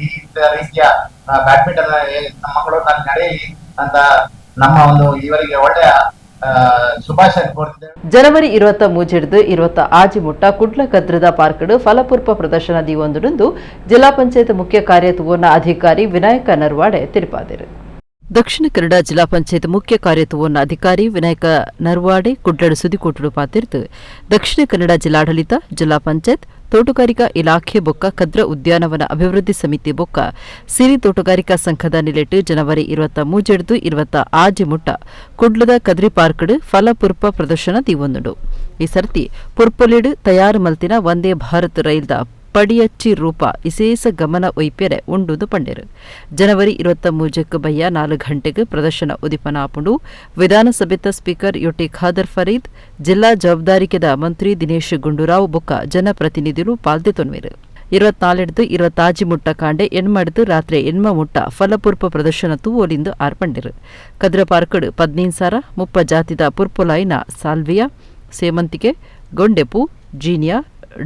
ಈ ರೀತಿಯ ಬ್ಯಾಡ್ಮಿಂಟನ್ ಮಂಗಳೂರಿನಲ್ಲಿ ನಡೆಯಲಿ ಅಂತ ನಮ್ಮ ಒಂದು ಇವರಿಗೆ ಒಳ್ಳೆಯ ಶುಭಾಶಯ ಕೋರ್ತಿದ್ದೇವೆ. ಜನವರಿ 23 20 ಮುಟ್ಟ ಕುಡ್ಲ ಕದ್ರದ ಪಾರ್ಕಡ್ ಫಲಪೂರ್ವ ಪ್ರದರ್ಶನ ದೀವೊಂದು ಜಿಲ್ಲಾ ಪಂಚಾಯತ್ ಮುಖ್ಯ ಕಾರ್ಯತುವನ ಅಧಿಕಾರಿ ವಿನಾಯಕ ನರ್ವಾಡೆ ತಿಳಿಪಾದರು. ದಕ್ಷಿಣ ಕನ್ನಡ ಜಿಲ್ಲಾ ಪಂಚಾಯತ್ ಮುಖ್ಯ ಕಾರ್ಯತುವನ ಅಧಿಕಾರಿ ವಿನಾಯಕ ನರ್ವಾಡೆ ಕುಡ್ಲಡ್ ಸುದ್ದಿಕೋಟುಡು ಪಾತಿರ್ತು ದಕ್ಷಿಣ ಕನ್ನಡ ಜಿಲ್ಲಾಡಳಿತ ಜಿಲ್ಲಾ ಪಂಚಾಯತ್ ತೋಟಗಾರಿಕಾ ಇಲಾಖೆ ಬೊಕ್ಕ ಕದ್ರ ಉದ್ಯಾನವನ ಅಭಿವೃದ್ಧಿ ಸಮಿತಿ ಬೊಕ್ಕ ಸಿರಿ ತೋಟಗಾರಿಕಾ ಸಂಘದ ನಿಲೆಟ್ಟು ಜನವರಿ 23 20 ಮುಟ್ಟ ಕುಡ್ಲದ ಕದ್ರಿ ಪಾರ್ಕಡ್ ಫಲಪುರ್ಪ ಪ್ರದರ್ಶನ ದೀವೊಂದುಂಡು. ಈ ಸರ್ತಿ ಪುರ್ಪೊಲಿಡ್ ತಯಾರು ಮಲ್ತಿನ ವಂದೇ ಭಾರತ್ ರೈಲ್ದ ಪಡಿಯಚ್ಚಿ ರೂಪ ವಿಶೇಷ ಗಮನ ಒಯ್ಪೆರೆ ಉಂಡುದು ಪಂಡೆರು. ಜನವರಿ 23 ಬಯ್ಯ 4 ಗಂಟೆಗೆ ಪ್ರದರ್ಶನ ಉದಿಪನಾಪುಂಡು ವಿಧಾನಸಭೆತ ಸ್ಪೀಕರ್ ಯುಟಿ ಖಾದರ್ ಫರೀದ್ ಜಿಲ್ಲಾ ಜವಾಬ್ದಾರಿಕೆದ ಮಂತ್ರಿ ದಿನೇಶ್ ಗುಂಡೂರಾವ್ ಬೊಕ್ಕ ಜನಪ್ರತಿನಿಧಿಗಳು ಪಾಲ್ದೆತೊನ್ವೇರು. 24 20 ಮುಟ್ಟ ಕಾಂಡೆ ಎಣ್ಮಡ್ದು ರಾತ್ರಿ ಎಣ್ಮ ಮುಟ್ಟ ಫಲಪುರ್ಪ ಪ್ರದರ್ಶನತ್ತು ಓಲಿಂದು ಆರ್ಪಂಡೆರು. ಕದ್ರ ಪಾರ್ಕಡ್ 15 ಮುಪ್ಪ ಜಾತಿದ ಪುರ್ಪುಲಾಯಿನ ಸಾಲ್ವಿಯಾ, ಸೇಮಂತಿಗೆ, ಗೊಂಡೆಪು, ಜೀನಿಯಾ,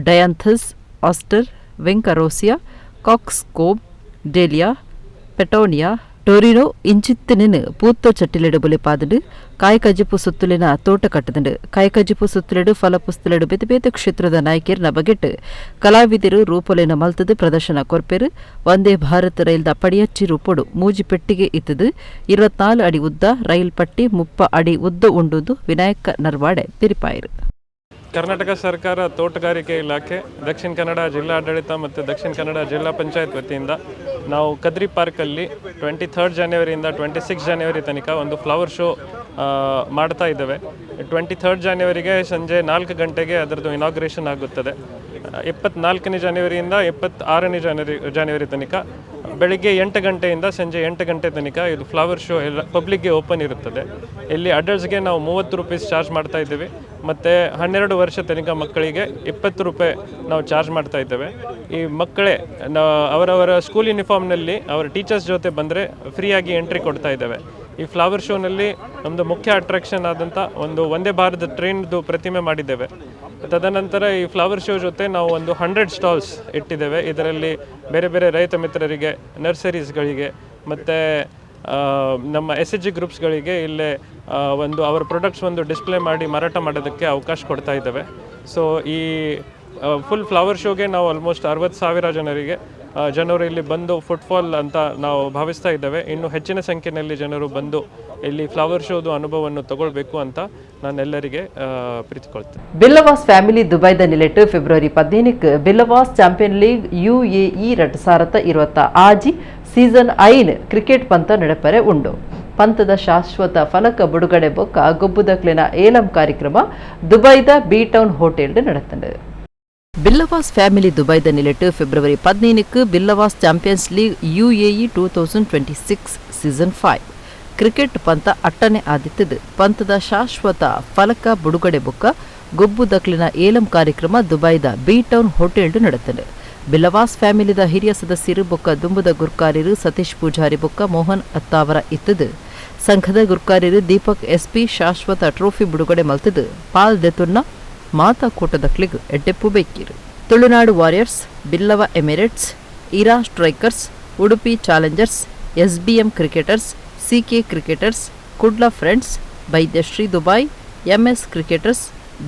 ಡಯಾಂಥಸ್, ಆಸ್ಟರ್, ವೆಂಕರೋಸಿಯಾ, ಕಾಕ್ಸ್ಕೋಬ್, ಡೇಲಿಯಾ, ಪೆಟೋನಿಯಾ, ಟೊರಿನೋ ಇಂಚಿತ್ತಿನ ಪೂತ್ತ ಚಟ್ಟಿಲೆಡು ಬುಲೆಪಾದಡು ಕಾಯಕಜಿಪು ಸುತ್ತಲಿನ ತೋಟ ಕಟ್ಟದಂಡು ಕಾಯಕಜಿಪು ಸುತ್ತಲೆಡು ಫಲಪುಸ್ತಲೆಡು ಬೇತೆ ಬೇತೆ ಕ್ಷೇತ್ರದ ನಾಯಕಿಯರ್ನ ಬಗೆಟ್ ಕಲಾವಿದರು ರೂಪೊಲೆನ ಮಲ್ತದು ಪ್ರದರ್ಶನ ಕೊರ್ಪೆರು ವಂದೇ ಭಾರತ್ ರೈಲ್ದ ಪಡಿಯಚ್ಚಿ ರೂಪೊಡು ಮೂಜಿ ಪೆಟ್ಟಿಗೆ ಇತ್ತದು 24 ಅಡಿ ಉದ್ದ ರೈಲ್ ಪಟ್ಟಿ 30 ಅಡಿ ಉದ್ದ ಉಂಡುದು ವಿನಾಯಕ ನರ್ವಾಡೆ ತಿರಿಪಾಯಿರು. ಕರ್ನಾಟಕ ಸರ್ಕಾರ ತೋಟಗಾರಿಕೆ ಇಲಾಖೆ ದಕ್ಷಿಣ ಕನ್ನಡ ಜಿಲ್ಲಾಡಳಿತ ಮತ್ತು ದಕ್ಷಿಣ ಕನ್ನಡ ಜಿಲ್ಲಾ ಪಂಚಾಯತ್ ವತಿಯಿಂದ ನಾವು ಕದ್ರಿ ಪಾರ್ಕಲ್ಲಿ 23 ಜನವರಿಯಿಂದ 26 ಜನವರಿ ತನಕ ಒಂದು ಫ್ಲವರ್ ಶೋ ಮಾಡ್ತಾ ಇದ್ದೇವೆ. 23 ಜನವರಿಗೆ ಸಂಜೆ 4 ಗಂಟೆಗೆ ಅದರದ್ದು ಇನಾಗ್ರೇಷನ್ ಆಗುತ್ತದೆ. 24ನೇ ಜನವರಿಯಿಂದ 26ನೇ ಜನವರಿ ತನಕ ಬೆಳಿಗ್ಗೆ 8 ಗಂಟೆಯಿಂದ ಸಂಜೆ 8 ಗಂಟೆ ತನಕ ಇದು ಫ್ಲವರ್ ಶೋ ಎಲ್ಲ ಪಬ್ಲಿಕ್ಗೆ ಓಪನ್ ಇರುತ್ತದೆ. ಇಲ್ಲಿ ಅಡಲ್ಟ್ಸ್ಗೆ ನಾವು 30 ರೂಪೀಸ್ ಚಾರ್ಜ್ ಮಾಡ್ತಾ ಇದ್ದೇವೆ ಮತ್ತು 12 ವರ್ಷ ತನಕ ಮಕ್ಕಳಿಗೆ 20 ರೂಪಾಯಿ ನಾವು ಚಾರ್ಜ್ ಮಾಡ್ತಾ ಇದ್ದೇವೆ. ಈ ಮಕ್ಕಳೇ ಅವರವರ ಸ್ಕೂಲ್ ಯೂನಿಫಾರ್ಮ್ನಲ್ಲಿ ಅವರ ಟೀಚರ್ಸ್ ಜೊತೆ ಬಂದರೆ ಫ್ರೀಯಾಗಿ ಎಂಟ್ರಿ ಕೊಡ್ತಾ ಇದ್ದೇವೆ. ಈ ಫ್ಲವರ್ ಶೋನಲ್ಲಿ ನಮ್ಮದು ಮುಖ್ಯ ಅಟ್ರಾಕ್ಷನ್ ಆದಂಥ ಒಂದು ವಂದೇ ಭಾರತ್ ಟ್ರೈನ್ದು ಪ್ರತಿಮೆ ಮಾಡಿದ್ದೇವೆ. ತದನಂತರ ಈ ಫ್ಲವರ್ ಶೋ ಜೊತೆ ನಾವು ಒಂದು 100 ಸ್ಟಾಲ್ಸ್ ಇಟ್ಟಿದ್ದೇವೆ. ಇದರಲ್ಲಿ ಬೇರೆ ಬೇರೆ ರೈತ ಮಿತ್ರರಿಗೆ, ನರ್ಸರೀಸ್ಗಳಿಗೆ ಮತ್ತು ನಮ್ಮ SHG ಗ್ರೂಪ್ಸ್ಗಳಿಗೆ ಇಲ್ಲೇ ಒಂದು ಅವರ ಪ್ರಾಡಕ್ಟ್ಸ್ ಒಂದು ಡಿಸ್ಪ್ಲೇ ಮಾಡಿ ಮಾರಾಟ ಮಾಡೋದಕ್ಕೆ ಅವಕಾಶ ಕೊಡ್ತಾ ಇದ್ದೇವೆ. ಸೊ ಈ ಫುಲ್ ಫ್ಲವರ್ ಶೋಗೆ ನಾವು ಆಲ್ಮೋಸ್ಟ್ 60,000 ಜನರು ಇಲ್ಲಿ ಬಂದು ಫುಟ್ಫಾಲ್ ಅಂತ ನಾವು ಭಾವಿಸ್ತಾ ಇದ್ದೇವೆ. ಇನ್ನು ಹೆಚ್ಚಿನ ಸಂಖ್ಯೆಯಲ್ಲಿ ಜನರು ಬಂದು ಇಲ್ಲಿ ಫ್ಲವರ್ ಶೋದು ಅನುಭವವನ್ನು ತಗೊಳ್ಬೇಕು ಅಂತ ನಾನೆಲ್ಲರಿಗೆ ಪ್ರೀತಿಕೊಳ್ತೇನೆ. ಬಿಲ್ಲವಾಸ್ ಫ್ಯಾಮಿಲಿ ದುಬೈದ ನಿಲೆಟ್ಟು ಫೆಬ್ರವರಿ 15 ಬಿಲ್ಲವಾಸ್ ಚಾಂಪಿಯನ್ ಲೀಗ್ UAE 2020 ಆಜಿ ಸೀಸನ್ 5 ಕ್ರಿಕೆಟ್ ಪಂತ ನಡೆಪರೆ ಉಂಡು. ಪಂತದ ಶಾಶ್ವತ ಫಲಕ ಬಿಡುಗಡೆ ಬೊಕ್ಕ ಗೊಬ್ಬುದಕ್ಲಿನ ಏಲಂ ಕಾರ್ಯಕ್ರಮ ದುಬೈದ ಬಿ ಟೌನ್ ಹೋಟೆಲ್ ನಡೆತಂಡು. ಬಿಲ್ಲವಾಸ್ ಫ್ಯಾಮಿಲಿ ದುಬೈದ ನಿಲೆಟ್ಟು ಫೆಬ್ರವರಿ 15 Billavas champions league UAE 2026 season 5 cricket ಪಂತ ಅಟ್ಟನೆ ಆದಿತ್ತದು. ಪಂತದ ಶಾಶ್ವತ ಫಲಕ ಬಿಡುಗಡೆ ಬೊಕ್ಕ ಗೊಬ್ಬುದಕ್ಲಿನ ಏಲಂ ಕಾರ್ಯಕ್ರಮ ದುಬೈದ ಬಿ ಟೌನ್ ಹೋಟೆಲ್ ನಡೆತಂಡು. ಬಿಲ್ಲವಾಸ್ ಫ್ಯಾಮಿಲಿದ ಹಿರಿಯ ಸದಸ್ಯರು ಬೊಕ್ಕ ದುಂಬುದ ಗುರ್ಕಾರ್ಯರು ಸತೀಶ್ ಪೂಜಾರಿ ಬೊಕ್ಕ ಮೋಹನ್ ಅತ್ತಾವರ ಇತ್ತದು. ಸಂಘದ ಗುರ್ಕಾರ್ಯರು ದೀಪಕ್ SP ಶಾಶ್ವತ ಟ್ರೋಫಿ ಬಿಡುಗಡೆ ಮಲ್ತದು. ಪಾಲ್ ದೆತುನ್ನ ಮಾತಾ ಕೂಟದಕ್ಲಿಗ್ ಎಡ್ಡೆಪ್ಪು ಬೇಕಿರು. Tulunadu warriors, Billava Emirates, Ira strikers, Udupi challengers, SBM cricketers, CK cricketers, Kudla friends, Baidyashree Dubai, MS cricketers,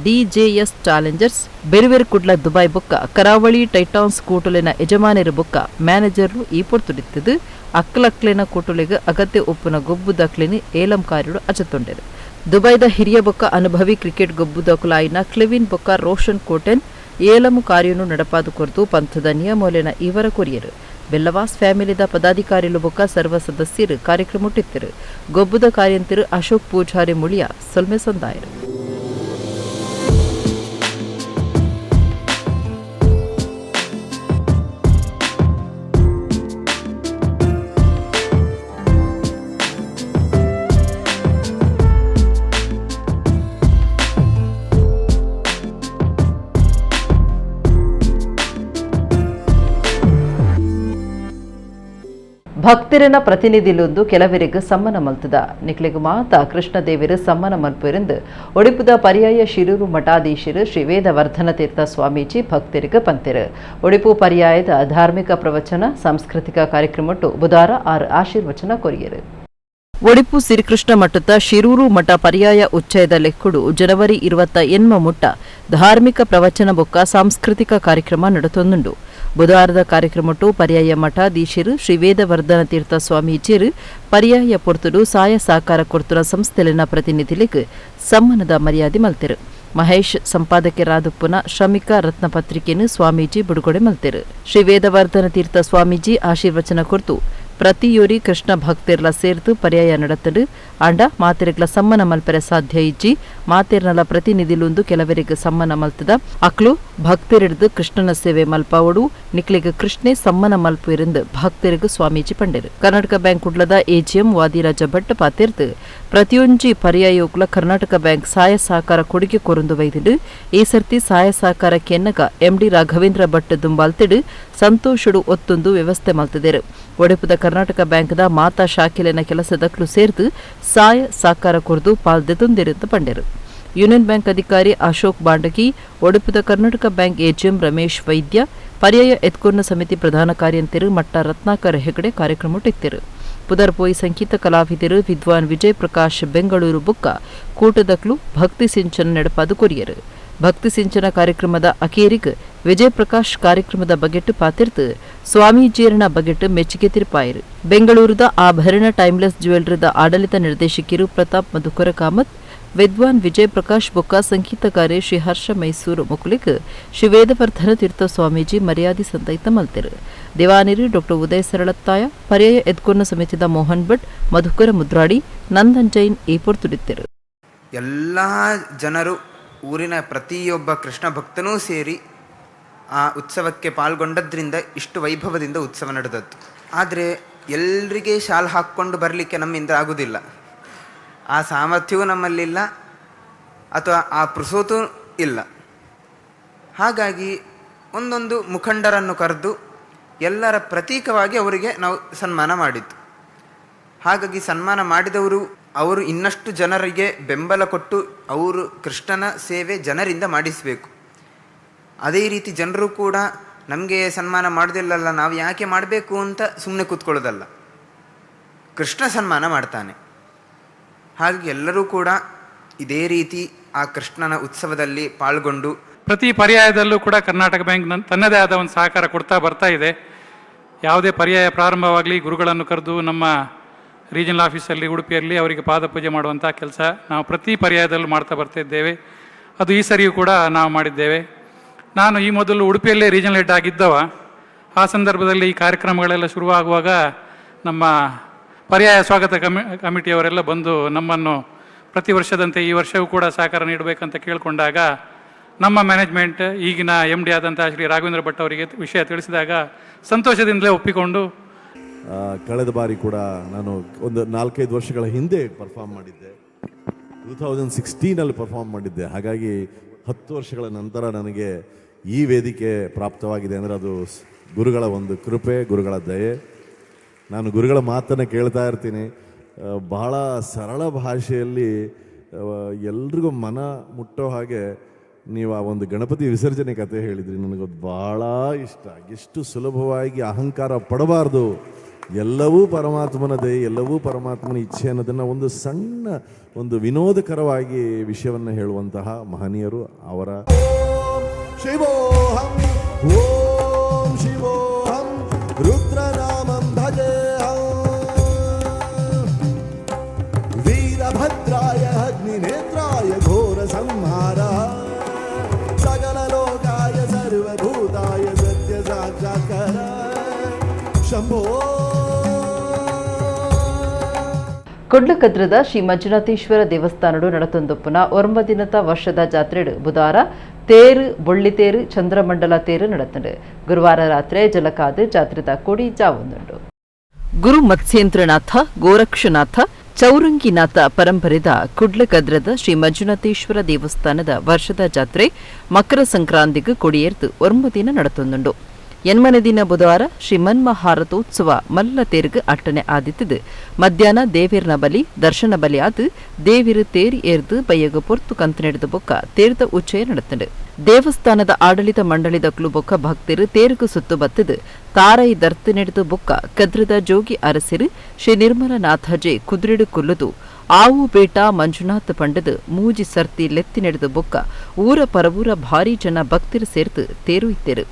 DJS challengers, ಬೇರೆ ಕುಡ್ಲ ದುಬೈ ಬೊಕ್ಕ ಕರಾವಳಿ ಟೈಟಾನ್ಸ್ ಕೂಟುಲಿನ ಯಜಮಾನರು ಬೊಕ್ಕ ಮ್ಯಾನೇಜರ್ರು ಈ ಪೊರ್ತುಡಿತ್ತದು. ಅಕ್ಕಲಕ್ಲಿನ ಕೂಟುಲಿಗೆ ಅಗತ್ಯ ಒಪ್ಪುನ ಗೊಬ್ಬುದಕ್ಲಿನಿ ಏಲಂ ಕಾರ್ಯಡು ಅಚತೊಂಡೆರು. ದುಬೈದ ಹಿರಿಯ ಬೊಕ್ಕ ಅನುಭವಿ ಕ್ರಿಕೆಟ್ ಗೊಬ್ಬುದಕುಲಾಯಿನ ಕ್ಲಿವಿನ್ ಬೊಕ್ಕ ರೋಷನ್ ಕೋಟೆನ್ ಏಲಮು ಕಾರ್ಯನು ನಡಪಾದು ಕೊರತು ಪಂಥದ ನಿಯಮೋಲೆನ ಇವರ ಕೊರಿಯರು. ಬೆಲ್ಲವಾಸ್ ಫ್ಯಾಮಿಲಿದ ಪದಾಧಿಕಾರಿಲು ಬೊಕ್ಕ ಸರ್ವ ಸದಸ್ಯರು ಕಾರ್ಯಕ್ರಮ ಮುಟ್ಟಿತ್ತರು. ಗೊಬ್ಬುದ ಕಾರ್ಯಂತರು ಅಶೋಕ್ ಪೂಜಾರಿ ಮುಳಿಯ ಸೊಲ್ಮೆ ಸಂದಾಯರು. ಭಕ್ತರನ ಪ್ರತಿನಿಧಿಲೊಂದು ಕೆಲವರಿಗೆ ಸಮ್ಮನ ಮಲ್ತದ ನಿಕ್ಲೆಗ್ ಮಾತ ಕೃಷ್ಣದೇವರು ಸಮ್ಮನ ಮಲ್ಪೆರೆಂದು ಒಡಿಪುದ ಪರ್ಯಾಯ ಶಿರೂರು ಮಠಾಧೀಶರು ಶ್ರೀ ವೇದವರ್ಧನ ತೀರ್ಥ ಸ್ವಾಮೀಜಿ ಭಕ್ತರಿಗೆ ಪಂತೆರು. ಒಡಿಪು ಪರ್ಯಾಯದ ಧಾರ್ಮಿಕ ಪ್ರವಚನ ಸಾಂಸ್ಕೃತಿಕ ಕಾರ್ಯಕ್ರಮಟ್ಟು ಬುಧವಾರ 6 ಆಶೀರ್ವಚನ ಕೊರಿಯರು. ಒಡಿಪು ಶ್ರೀಕೃಷ್ಣ ಮಠದ ಶಿರೂರು ಮಠ ಪರ್ಯಾಯ ಉಚ್ಚಯದ ಲೆಕ್ಕುಡು ಜನವರಿ 28 ಮುಟ್ಟ ಧಾರ್ಮಿಕ ಪ್ರವಚನ ಬೊಕ್ಕ ಸಾಂಸ್ಕೃತಿಕ ಕಾರ್ಯಕ್ರಮ ನಡೆತೊಂದುಂಡು. ಬುಧವಾರದ ಕಾರ್ಯಕ್ರಮಟ್ಟು ಪರ್ಯಾಯ ಮಠಾಧೀಶರು ಶ್ರೀ ವೇದವರ್ಧನ ತೀರ್ಥ ಸ್ವಾಮೀಜಿಯರು ಪರ್ಯಾಯ ಪೊರ್ತುಡು ಸಹಾಯ ಸಹಕಾರ ಕೊರ್ತುನ ಸಂಸ್ಥೆಲಿನ ಪ್ರತಿನಿಧಿಗಳಿಗೆ ಸಮ್ಮಾನದ ಮರ್ಯಾದೆ ಮಲ್ತಿರು. ಮಹೇಶ್ ಸಂಪಾದಕರಾದುಪ್ಪುನ ಶ್ರಮಿಕ ರತ್ನ ಪತ್ರಿಕೆಯನ್ನು ಸ್ವಾಮೀಜಿ ಬಿಡುಗಡೆ ಮಲ್ತಿರು. ಶ್ರೀ ವೇದವರ್ಧನ ತೀರ್ಥ ಸ್ವಾಮೀಜಿ ಆಶೀರ್ವಚನ ಕೊರ್ತು ಪ್ರತಿಯೊರಿ ಕೃಷ್ಣ ಭಕ್ತಿರ್ಲ ಸೇರ್ತು ಪರ್ಯಾಯ ನಡೆತಡು ಅಂಡ ಮಾತೆರೆಗ್ಲ ಸಮ್ಮನ ಮಲ್ಪೆರೆ ಸಾಧ್ಯ ಇಜ್ಜಿ ಮಾತೆರ್ನಲ ಪ್ರತಿನಿಧಿಲೊಂದು ಕೆಲವರಿಗೆ ಸಮ್ಮನ ಮಲ್ತದ ಅಕ್ಲು ಭಕ್ತಿರಿಡ್ದು ಕೃಷ್ಣನ ಸೇವೆ ಮಲ್ಪಾವಡು ನಿಕ್ಲಿಗೆ ಕೃಷ್ಣೆ ಸಮ್ಮನ ಮಲ್ಪು ಇರಂದು ಭಕ್ತರಿಗೂ ಸ್ವಾಮೀಜಿ ಪಂಡರು. ಕರ್ನಾಟಕ ಬ್ಯಾಂಕ್ ಉಡ್ಲದ ಎಜಿಎಂ ವಾದಿರಾಜ ಭಟ್ ಪಾತಿರ್ದು ಪ್ರತಿಯೊಂಜಿ ಪರ್ಯಾಯೋಕ್ಲ ಕರ್ನಾಟಕ ಬ್ಯಾಂಕ್ ಸಹಾಯ ಸಹಕಾರ ಕೊಡುಗೆ ಕೊರಂದು ವೈದಿಡು ಈ ಸರ್ತಿ ಸಹಾಯ ಸಹಕಾರ ಕೆನ್ನಗ ಎಂಡಿ ರಾಘವೇಂದ್ರ ಭಟ್ ದುಂಬಾಲ್ತಿಡು ಸಂತೋಷಡು ಒತ್ತೊಂದು ವ್ಯವಸ್ಥೆ ಮಲ್ತಿದರು. ಒಡೆಪುದ ಕರ್ನಾಟಕ ಬ್ಯಾಂಕ್ದ ಮಾತಾ ಶಾಖೆಲಿನ ಕೆಲಸದಕ್ಲು ಸೇರ್ದು ಸಹಾಯ ಸಹಕಾರ ಕೊರದು ಪಾಲ್ದೆತೊಂದಿರುತ್ತ ಪಂಡರು. ಯೂನಿಯನ್ ಬ್ಯಾಂಕ್ ಅಧಿಕಾರಿ ಅಶೋಕ್ ಬಾಂಡಗಿ, ಒಡೆಪುದ ಕರ್ನಾಟಕ ಬ್ಯಾಂಕ್ ಎಜಿಎಂ ರಮೇಶ್ ವೈದ್ಯ, ಪರ್ಯಾಯ ಎತ್ಕೊನ್ನ ಸಮಿತಿ ಪ್ರಧಾನ ಕಾರ್ಯಂತರು ಮಟ್ಟ ರತ್ನಾಕರ್ ಹೆಗಡೆ ಕಾರ್ಯಕ್ರಮ ಇತ್ತಿರು. ಪುದರ್ಪೋಯಿ ಸಂಗೀತ ಕಲಾವಿದರು ವಿದ್ವಾನ್ ವಿಜಯ್ ಪ್ರಕಾಶ್ ಬೆಂಗಳೂರು ಬುಕ್ಕ ಕೂಟದಕ್ಲು ಭಕ್ತಿ ಸಿಂಚನ ನಡೆಪಾದು ಕೊರಿಯರು. ಭಕ್ತಿ ಸಿಂಚನ ಕಾರ್ಯಕ್ರಮದ ಅಕೇರಿಗ್ ವಿಜಯ್ ಪ್ರಕಾಶ್ ಕಾರ್ಯಕ್ರಮದ ಬಗೆಟ್ ಪಾತಿರ್ತು ಸ್ವಾಮೀಜಿಯರನ ಬಗೆಟ್ ಮೆಚ್ಚುಗೆ ತಿರುಪಾಯಿರು. ಬೆಂಗಳೂರದ ಆಭರಣ ಟೈಮ್ಲೆಸ್ ಜ್ಯುವೆಲ್ಲರಿದ ಆಡಳಿತ ನಿರ್ದೇಶಕಿರು ಪ್ರತಾಪ್ ಮಧುಕರ ಕಾಮತ್, ವಿದ್ವಾನ್ ವಿಜಯ್ ಪ್ರಕಾಶ್ ಬೊಕ್ಕ ಸಂಗೀತಗಾರೆ ಶ್ರೀ ಹರ್ಷ ಮೈಸೂರು ಮುಕುಲಿಕ್ ಶ್ರೀ ವೇದವರ್ಧನ ತೀರ್ಥ ಸ್ವಾಮೀಜಿ ಮರ್ಯಾದೆ ಸಂತೈತ ಮಲ್ತಿರು. ದಿವಾನಿರು ಡಾ ಉದಯ್ ಸರಳತ್ತಾಯ, ಪರ್ಯಾಯ ಎದ್ಕೊನ್ನ ಸಮಿತಿದ ಮೋಹನ್ ಭಟ್, ಮಧುಕರ ಮುದ್ರಾಡಿ, ನಂದನ್ ಜೈನ್ ಈ ಪೊರ್ತುಡಿತ್ತರು. ಎಲ್ಲ ಜನರು ಊರಿನ ಪ್ರತಿಯೊಬ್ಬ ಕೃಷ್ಣ ಭಕ್ತನೂ ಸೇರಿ ಆ ಉತ್ಸವಕ್ಕೆ ಪಾಲ್ಗೊಂಡದ್ರಿಂದ ಇಷ್ಟು ವೈಭವದಿಂದ ಉತ್ಸವ ನಡೆದದ್ದು. ಆದರೆ ಎಲ್ಲರಿಗೆ ಶಾಲ್ ಹಾಕ್ಕೊಂಡು ಬರಲಿಕ್ಕೆ ನಮ್ಮಿಂದ ಆಗುವುದಿಲ್ಲ. ಆ ಸಾಮರ್ಥ್ಯವೂ ನಮ್ಮಲ್ಲಿಲ್ಲ ಅಥವಾ ಆ ಪುರುಸೋತು ಇಲ್ಲ. ಹಾಗಾಗಿ ಒಂದೊಂದು ಮುಖಂಡರನ್ನು ಕರೆದು ಎಲ್ಲರ ಪ್ರತೀಕವಾಗಿ ಅವರಿಗೆ ನಾವು ಸನ್ಮಾನ ಮಾಡಿದ್ದು. ಹಾಗಾಗಿ ಸನ್ಮಾನ ಮಾಡಿದವರು ಅವರು ಇನ್ನಷ್ಟು ಜನರಿಗೆ ಬೆಂಬಲ ಕೊಟ್ಟು ಅವರು ಕೃಷ್ಣನ ಸೇವೆ ಜನರಿಂದ ಮಾಡಿಸಬೇಕು. ಅದೇ ರೀತಿ ಜನರು ಕೂಡ ನಮಗೆ ಸನ್ಮಾನ ಮಾಡೋದಿಲ್ಲಲ್ಲ, ನಾವು ಯಾಕೆ ಮಾಡಬೇಕು ಅಂತ ಸುಮ್ಮನೆ ಕೂತ್ಕೊಳ್ಳೋದಲ್ಲ, ಕೃಷ್ಣ ಸನ್ಮಾನ ಮಾಡ್ತಾನೆ. ಹಾಗೆ ಎಲ್ಲರೂ ಕೂಡ ಇದೇ ರೀತಿ ಆ ಕೃಷ್ಣನ ಉತ್ಸವದಲ್ಲಿ ಪಾಲ್ಗೊಂಡು ಪ್ರತಿ ಪರ್ಯಾಯದಲ್ಲೂ ಕೂಡ ಕರ್ನಾಟಕ ಬ್ಯಾಂಕ್ ತನ್ನದೇ ಆದ ಒಂದು ಸಹಕಾರ ಕೊಡ್ತಾ ಬರ್ತಾ ಇದೆ. ಯಾವುದೇ ಪರ್ಯಾಯ ಪ್ರಾರಂಭವಾಗಲಿ ಗುರುಗಳನ್ನು ಕರೆದು ನಮ್ಮ ರೀಜನಲ್ ಆಫೀಸಲ್ಲಿ ಉಡುಪಿಯಲ್ಲಿ ಅವರಿಗೆ ಪಾದಪೂಜೆ ಮಾಡುವಂಥ ಕೆಲಸ ನಾವು ಪ್ರತಿ ಪರ್ಯಾಯದಲ್ಲೂ ಮಾಡ್ತಾ ಬರ್ತಿದ್ದೇವೆ. ಅದು ಈ ಸರಿಯೂ ಕೂಡ ನಾವು ಮಾಡಿದ್ದೇವೆ. ನಾನು ಈ ಮೊದಲು ಉಡುಪಿಯಲ್ಲೇ ರೀಜನಲ್ ಹೆಡ್ ಆಗಿದ್ದವ. ಆ ಸಂದರ್ಭದಲ್ಲಿ ಈ ಕಾರ್ಯಕ್ರಮಗಳೆಲ್ಲ ಶುರುವಾಗುವಾಗ ನಮ್ಮ ಪರ್ಯಾಯ ಸ್ವಾಗತ ಕಮಿಟಿಯವರೆಲ್ಲ ಬಂದು ನಮ್ಮನ್ನು ಪ್ರತಿ ವರ್ಷದಂತೆ ಈ ವರ್ಷವೂ ಕೂಡ ಸಹಕಾರ ನೀಡಬೇಕಂತ ಕೇಳಿಕೊಂಡಾಗ ನಮ್ಮ ಮ್ಯಾನೇಜ್ಮೆಂಟ್ ಈಗಿನ MD ಆದಂಥ ಶ್ರೀ ರಾಘವೇಂದ್ರ ಭಟ್ ಅವರಿಗೆ ವಿಷಯ ತಿಳಿಸಿದಾಗ ಸಂತೋಷದಿಂದಲೇ ಒಪ್ಪಿಕೊಂಡು ಕಳೆದ ಬಾರಿ ಕೂಡ ನಾನು ಒಂದು 4-5 ವರ್ಷಗಳ ಹಿಂದೆ ಪರ್ಫಾರ್ಮ್ ಮಾಡಿದ್ದೆ. 2016 ಪರ್ಫಾರ್ಮ್ ಮಾಡಿದ್ದೆ. ಹಾಗಾಗಿ 10 ವರ್ಷಗಳ ನಂತರ ನನಗೆ ಈ ವೇದಿಕೆ ಪ್ರಾಪ್ತವಾಗಿದೆ ಅಂದರೆ ಅದು ಗುರುಗಳ ಒಂದು ಕೃಪೆ, ಗುರುಗಳ ದಯೆ. ನಾನು ಗುರುಗಳ ಮಾತನ್ನು ಕೇಳ್ತಾ ಇರ್ತೀನಿ. ಬಹಳ ಸರಳ ಭಾಷೆಯಲ್ಲಿ ಎಲ್ರಿಗೂ ಮನ ಮುಟ್ಟೋ ಹಾಗೆ ನೀವು ಆ ಒಂದು ಗಣಪತಿ ವಿಸರ್ಜನೆ ಕತೆ ಹೇಳಿದ್ರಿ. ನನಗದು ಭಾಳ ಇಷ್ಟ. ಎಷ್ಟು ಸುಲಭವಾಗಿ ಅಹಂಕಾರ ಪಡಬಾರ್ದು, ಎಲ್ಲವೂ ಪರಮಾತ್ಮನ ದಯೆ, ಎಲ್ಲವೂ ಪರಮಾತ್ಮನ ಇಚ್ಛೆ ಅನ್ನೋದನ್ನು ಒಂದು ಸಣ್ಣ ಒಂದು ವಿನೋದಕರವಾಗಿ ವಿಷಯವನ್ನು ಹೇಳುವಂತಹ ಮಹನೀಯರು. ಅವರ ಶಿವೋಹಂ ಓಂ ಶಿವೋಹಂ ರುದ್ರನಾಮಂ ಭಜೇಹಂ ವೀರಭದ್ರಾಯ ಅಗ್ನಿನೇತ್ರಾಯ ಘೋರ ಸಂಹಾರ ಸಕಲ ಲೋಕಾಯ ಸರ್ವಭೂತಾಯ ಸತ್ಯ ಸಾಕ್ಷಾತ್ಕಾರ ಶಂಭೋ. ಕೊಡ್ಲಕದ್ರದ ಶ್ರೀ ಮಂಜುನಾಥೇಶ್ವರ ದೇವಸ್ಥಾನಡು ನಡತೊಂದೊಪ್ಪುನ 9 ದಿನದ ವರ್ಷದ ಜಾತ್ರೆಡು ಬುಧವಾರ ತೇರು ಬೊಳ್ಳಿತೇರು ಚಂದ್ರಮಂಡಲ ತೇರು ನಡತಂಡು. ಗುರುವಾರ ರಾತ್ರಿ ಜಲಕಾದು ಜಾತ್ರೆದ ಕೊಡಿ ಜಾವೊಂದುಂಡು. ಗುರು ಮತ್ಸ್ಯೇಂದ್ರನಾಥ, ಗೋರಕ್ಷನಾಥ, ಚೌರಂಗಿನಾಥ ಪರಂಪರೆದ ಕುಡ್ಲಕದ್ರದ ಶ್ರೀ ಮಂಜುನಾಥೇಶ್ವರ ದೇವಸ್ಥಾನದ ವರ್ಷದ ಜಾತ್ರೆ ಮಕರ ಸಂಕ್ರಾಂತಿಗೂ ಕೊಡಿಯೇರ್ದು 9 ದಿನ ನಡತೊಂದುಂಡು. ಎನ್ಮನೆ ದಿನ ಬುಧವಾರ ಶ್ರೀ ಮನ್ಮಹಾರಥೋತ್ಸವ ಮಲ್ಲ ತೇರ್ಗ್ ಅಟ್ಟನೆ ಆದಿತ್ತದು ಮಧ್ಯಾಹ್ನ ದೇವಿರ್ನ ಬಲಿ ದರ್ಶನ ಬಲಿ ಆದು ದೇವಿರು ತೇರಿ ಏರ್ದು ಬಯ್ಯಗ ಪೊರ್ತು ಕಂತು ನಡೆದ ಬೊಕ್ಕ ತೇರ್ದ ಉಚ್ಚಯ ನಡೆತಂಡು ದೇವಸ್ಥಾನದ ಆಡಳಿತ ಮಂಡಳಿದ ಬೊಕ್ಕ ಭಕ್ತರು ತೇರುಗು ಸುತ್ತು ಬತ್ತದು ತಾರೈ ದರ್ತು ನಡೆದು ಬೊಕ್ಕ ಕದ್ರದ ಜೋಗಿ ಅರಸಿರು ಶ್ರೀ ನಿರ್ಮಲನಾಥಜೆ ಕುದುರೆಡು ಕುಲ್ಲುದು ಆವು ಬೇಟ ಮಂಜುನಾಥ ಪಂಡದು ಮೂಜಿ ಸರ್ತಿ ಲೆತ್ತಿ ನಡೆದು ಬೊಕ್ಕ ಊರ ಪರವೂರ ಭಾರಿ ಜನ ಭಕ್ತರು ಸೇರ್ತು ತೇರು ಇತ್ತೇರು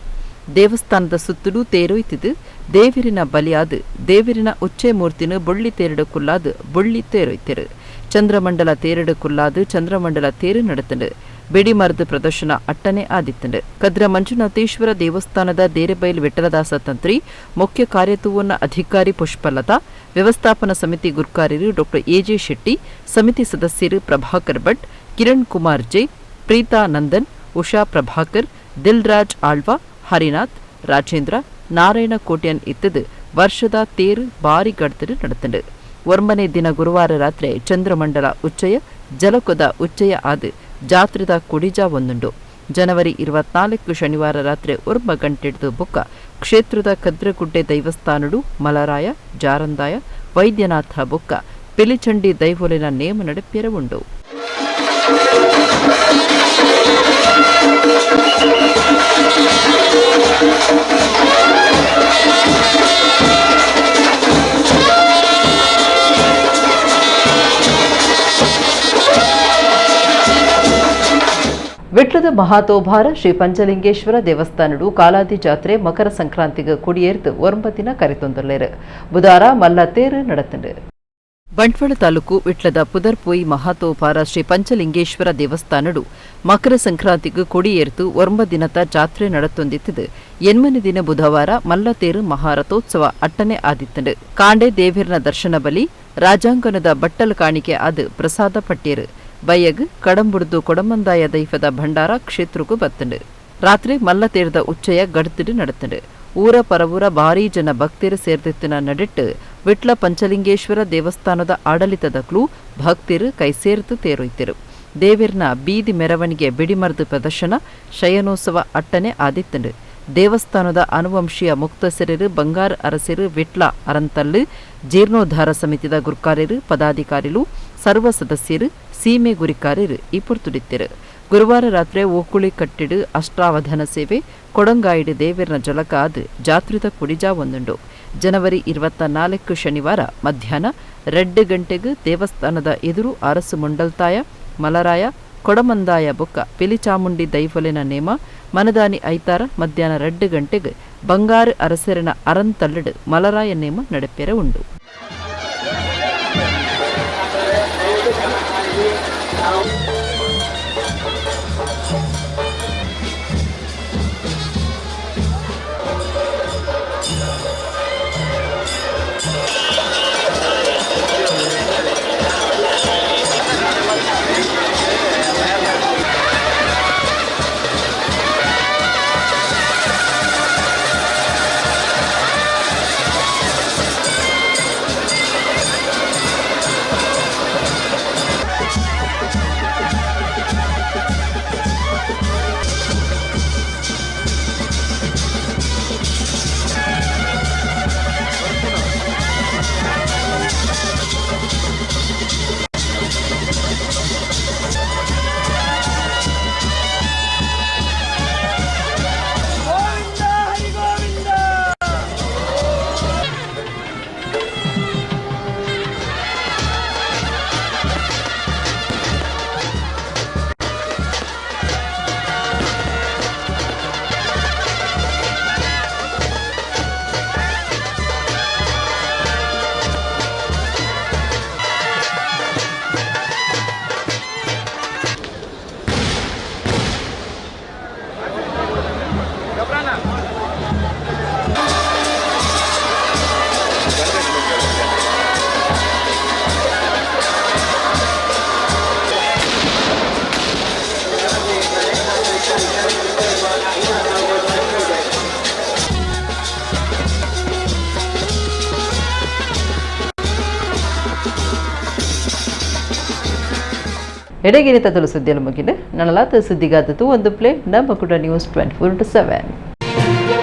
ದೇವಸ್ಥಾನದ ಸುತ್ತಲೂ ತೇರೊಯ್ತಿದ್ದು ದೇವಿರಿನ ಬಲಿಯಾದು ದೇವಿರಿನ ಉಚ್ಚೆ ಮೂರ್ತಿನ ಬೊಳ್ಳಿ ತೇರಡು ಕುಲ್ಲಾದು ಬೊಳ್ಳಿ ತೇರೊಯ್ತಿರು ಚಂದ್ರಮಂಡಲ ತೇರಡು ಕುಲ್ಲಾದು ಚಂದ್ರಮಂಡಲ ತೇರು ನಡೆತಂಡು ಬೆಡಿ ಮರದ ಪ್ರದರ್ಶನ ಅಟ್ಟನೆ ಆದಿತ್ತಂಡು ಕದ್ರ ಮಂಜುನಾಥೇಶ್ವರ ದೇವಸ್ಥಾನದ ದೇರೆಬೈಲು ವಿಠಲದಾಸ ತಂತ್ರಿ ಮುಖ್ಯ ಕಾರ್ಯತೂವನ್ನ ಅಧಿಕಾರಿ ಪುಷ್ಪಲತಾ ವ್ಯವಸ್ಥಾಪನಾ ಸಮಿತಿ ಗುರ್ಕಾರ್ಯರು ಡಾಕ್ಟರ್ ಎಜೆ ಶೆಟ್ಟಿ ಸಮಿತಿ ಸದಸ್ಯರು ಪ್ರಭಾಕರ್ ಭಟ್ ಕಿರಣ್ ಕುಮಾರ್ ಜೆ ಪ್ರೀತಾ ನಂದನ್ ಉಷಾ ಪ್ರಭಾಕರ್ ದಿಲ್ರಾಜ್ ಆಳ್ವಾ ಹರಿನಾಥ್ ರಾಜೇಂದ್ರ ನಾರಾಯಣ ಕೋಟ್ಯನ್ ಇತ್ತದು ವರ್ಷದ ತೇರು ಬಾರಿ ಗಡ್ತರು ನಡೆತಂಡು ಒರ್ಮನೆ ದಿನ ಗುರುವಾರ ರಾತ್ರಿ ಚಂದ್ರಮಂಡಲ ಉಚ್ಚಯ ಜಲಕೊದ ಉಚ್ಚಯ ಆದು ಜಾತ್ರೆದ ಕುಡಿಜ ಒಂದುಂಡು ಜನವರಿ 24 ಶನಿವಾರ ರಾತ್ರಿ ಒರ್ಮ ಗಂಟೆಡ್ದು ಬೊಕ್ಕ ಕ್ಷೇತ್ರದ ಕದ್ರಗುಡ್ಡೆ ದೈವಸ್ಥಾನಡು ಮಲರಾಯ ಜಾರಂದಾಯ ವೈದ್ಯನಾಥ ಬೊಕ್ಕ ಪಿಲಿಚಂಡಿ ದೈವೊಲಿನ ನೇಮ ನಡೆಪೆರವುಂಡು ವಿಟ್ಲದ ಮಹಾತೋಭಾರ ಶ್ರೀ ಪಂಚಲಿಂಗೇಶ್ವರ ದೇವಸ್ಥಾನಡು ಕಾಲಾದಿ ಜಾತ್ರೆ ಮಕರ ಸಂಕ್ರಾಂತಿಗೆ ಕುಡಿಯೇರ್ದು 9 ದಿನ ಕರೆತೊಂದುಳ್ಳೇರು ಬುಧವಾರ ಮಲ್ಲ ತೇರು ನಡೆತಂಡು ಬಂಟ್ವಾಳ ತಾಲೂಕು ವಿಟ್ಲದ ಪುದರ್ಪೋಯಿ ಮಹಾತೋಭಾರ ಶ್ರೀ ಪಂಚಲಿಂಗೇಶ್ವರ ದೇವಸ್ಥಾನಡು ಮಕರ ಸಂಕ್ರಾಂತಿಗೆ ಕೊಡಿಯೇರ್ತು 9 ದಿನದ ಜಾತ್ರೆ ನಡೆತೊಂದಿತ್ತದು ಎನ್ಮನೆ ದಿನ ಬುಧವಾರ ಮಲ್ಲತೇರು ಮಹಾರಥೋತ್ಸವ ಅಟ್ಟನೆ ಆದಿತ್ತಂಡು ಕಾಂಡೆ ದೇವಿರ್ನ ದರ್ಶನ ಬಲಿ ರಾಜಾಂಗಣದ ಬಟ್ಟಲು ಕಾಣಿಕೆ ಆದು ಪ್ರಸಾದ ಪಟ್ಟೇರು ಬಯ್ಯಗ್ ಕಡಂಬುಡ್ದು ಕೊಡಮಂದಾಯ ದೈವದ ಭಂಡಾರ ಕ್ಷೇತ್ರಕ್ಕೂ ಬತ್ತಂಡು ರಾತ್ರಿ ಮಲ್ಲತೇರ್ದ ಉಚ್ಚಯ ಗಡ್ತಿಡು ನಡೆತಂಡು ಊರ ಪರವೂರ ಭಾರೀ ಜನ ಭಕ್ತರು ಸೇರ್ದಿತ್ತಿನ ನಡಿಟ್ಟು ವಿಟ್ಲ ಪಂಚಲಿಂಗೇಶ್ವರ ದೇವಸ್ಥಾನದ ಆಡಳಿತದಕ್ಲೂ ಭಕ್ತರು ಕೈಸೇರ್ತು ತೇರೊಯ್ತಿರು ದೇವಿರ್ನ ಬೀದಿ ಮೆರವಣಿಗೆ ಬಿಡಿಮರ್ದು ಪ್ರದರ್ಶನ ಶಯನೋತ್ಸವ ಅಟ್ಟನೆ ಆದಿತ್ತಂಡು ದೇವಸ್ಥಾನದ ಅನುವಂಶೀಯ ಮುಕ್ತಸರರು ಬಂಗಾರ ಅರಸರು ವಿಟ್ಲ ಅರಂತಲ್ಲು ಜೀರ್ಣೋದ್ಧಾರ ಸಮಿತಿದ ಗುರ್ಕಾರ್ಯರು ಪದಾಧಿಕಾರಿಗಳು ಸರ್ವ ಸದಸ್ಯರು ಸೀಮೆ ಗುರಿಕಾರ್ಯರು ಈ ಪುರ್ತುಡಿತ್ತಿರು ಗುರುವಾರ ರಾತ್ರಿ ಓಕುಳಿ ಕಟ್ಟಿಡು ಅಷ್ಟಾವಧಾನ ಸೇವೆ ಕೊಡಂಗಾಯಿಡು ದೇವಿರ್ನ ಜಲಕ ಆದು ಜಾತ್ರಿದ ಕುಡಿಜ ಒಂದುಂಡು ಜನವರಿ 24 ಶನಿವಾರ ಮಧ್ಯಾಹ್ನ 2 ಗಂಟೆಗೆ ದೇವಸ್ಥಾನದ ಎದುರು ಅರಸು ಮುಂಡಲ್ತಾಯ ಮಲರಾಯ ಕೊಡಮಂದಾಯ ಬೊಕ್ಕ ಪಿಲಿಚಾಮುಂಡಿ ದೈವಲಿನ ನೇಮ ಮನದಾನಿ ಐತಾರ ಮಧ್ಯಾಹ್ನ 2 ಗಂಟೆಗೆ ಬಂಗಾರು ಅರಸರಿನ ಅರಂತಲ್ಲಡು ಮಲರಾಯ ನೇಮ ನಡೆಪೆರ ಉಂಡು ಎಡೆಗಿರಿ ತದಲು ಸುದ್ದಿಯಲ್ಲಿ ಮುಗಿಲು ನನ್ನಲಾದ ಸುದ್ದಿಗಾದದ್ದು ಒಂದು ಪ್ಲೇ ನಮ್ಮ ಕೂಡ ನ್ಯೂಸ್ 24/7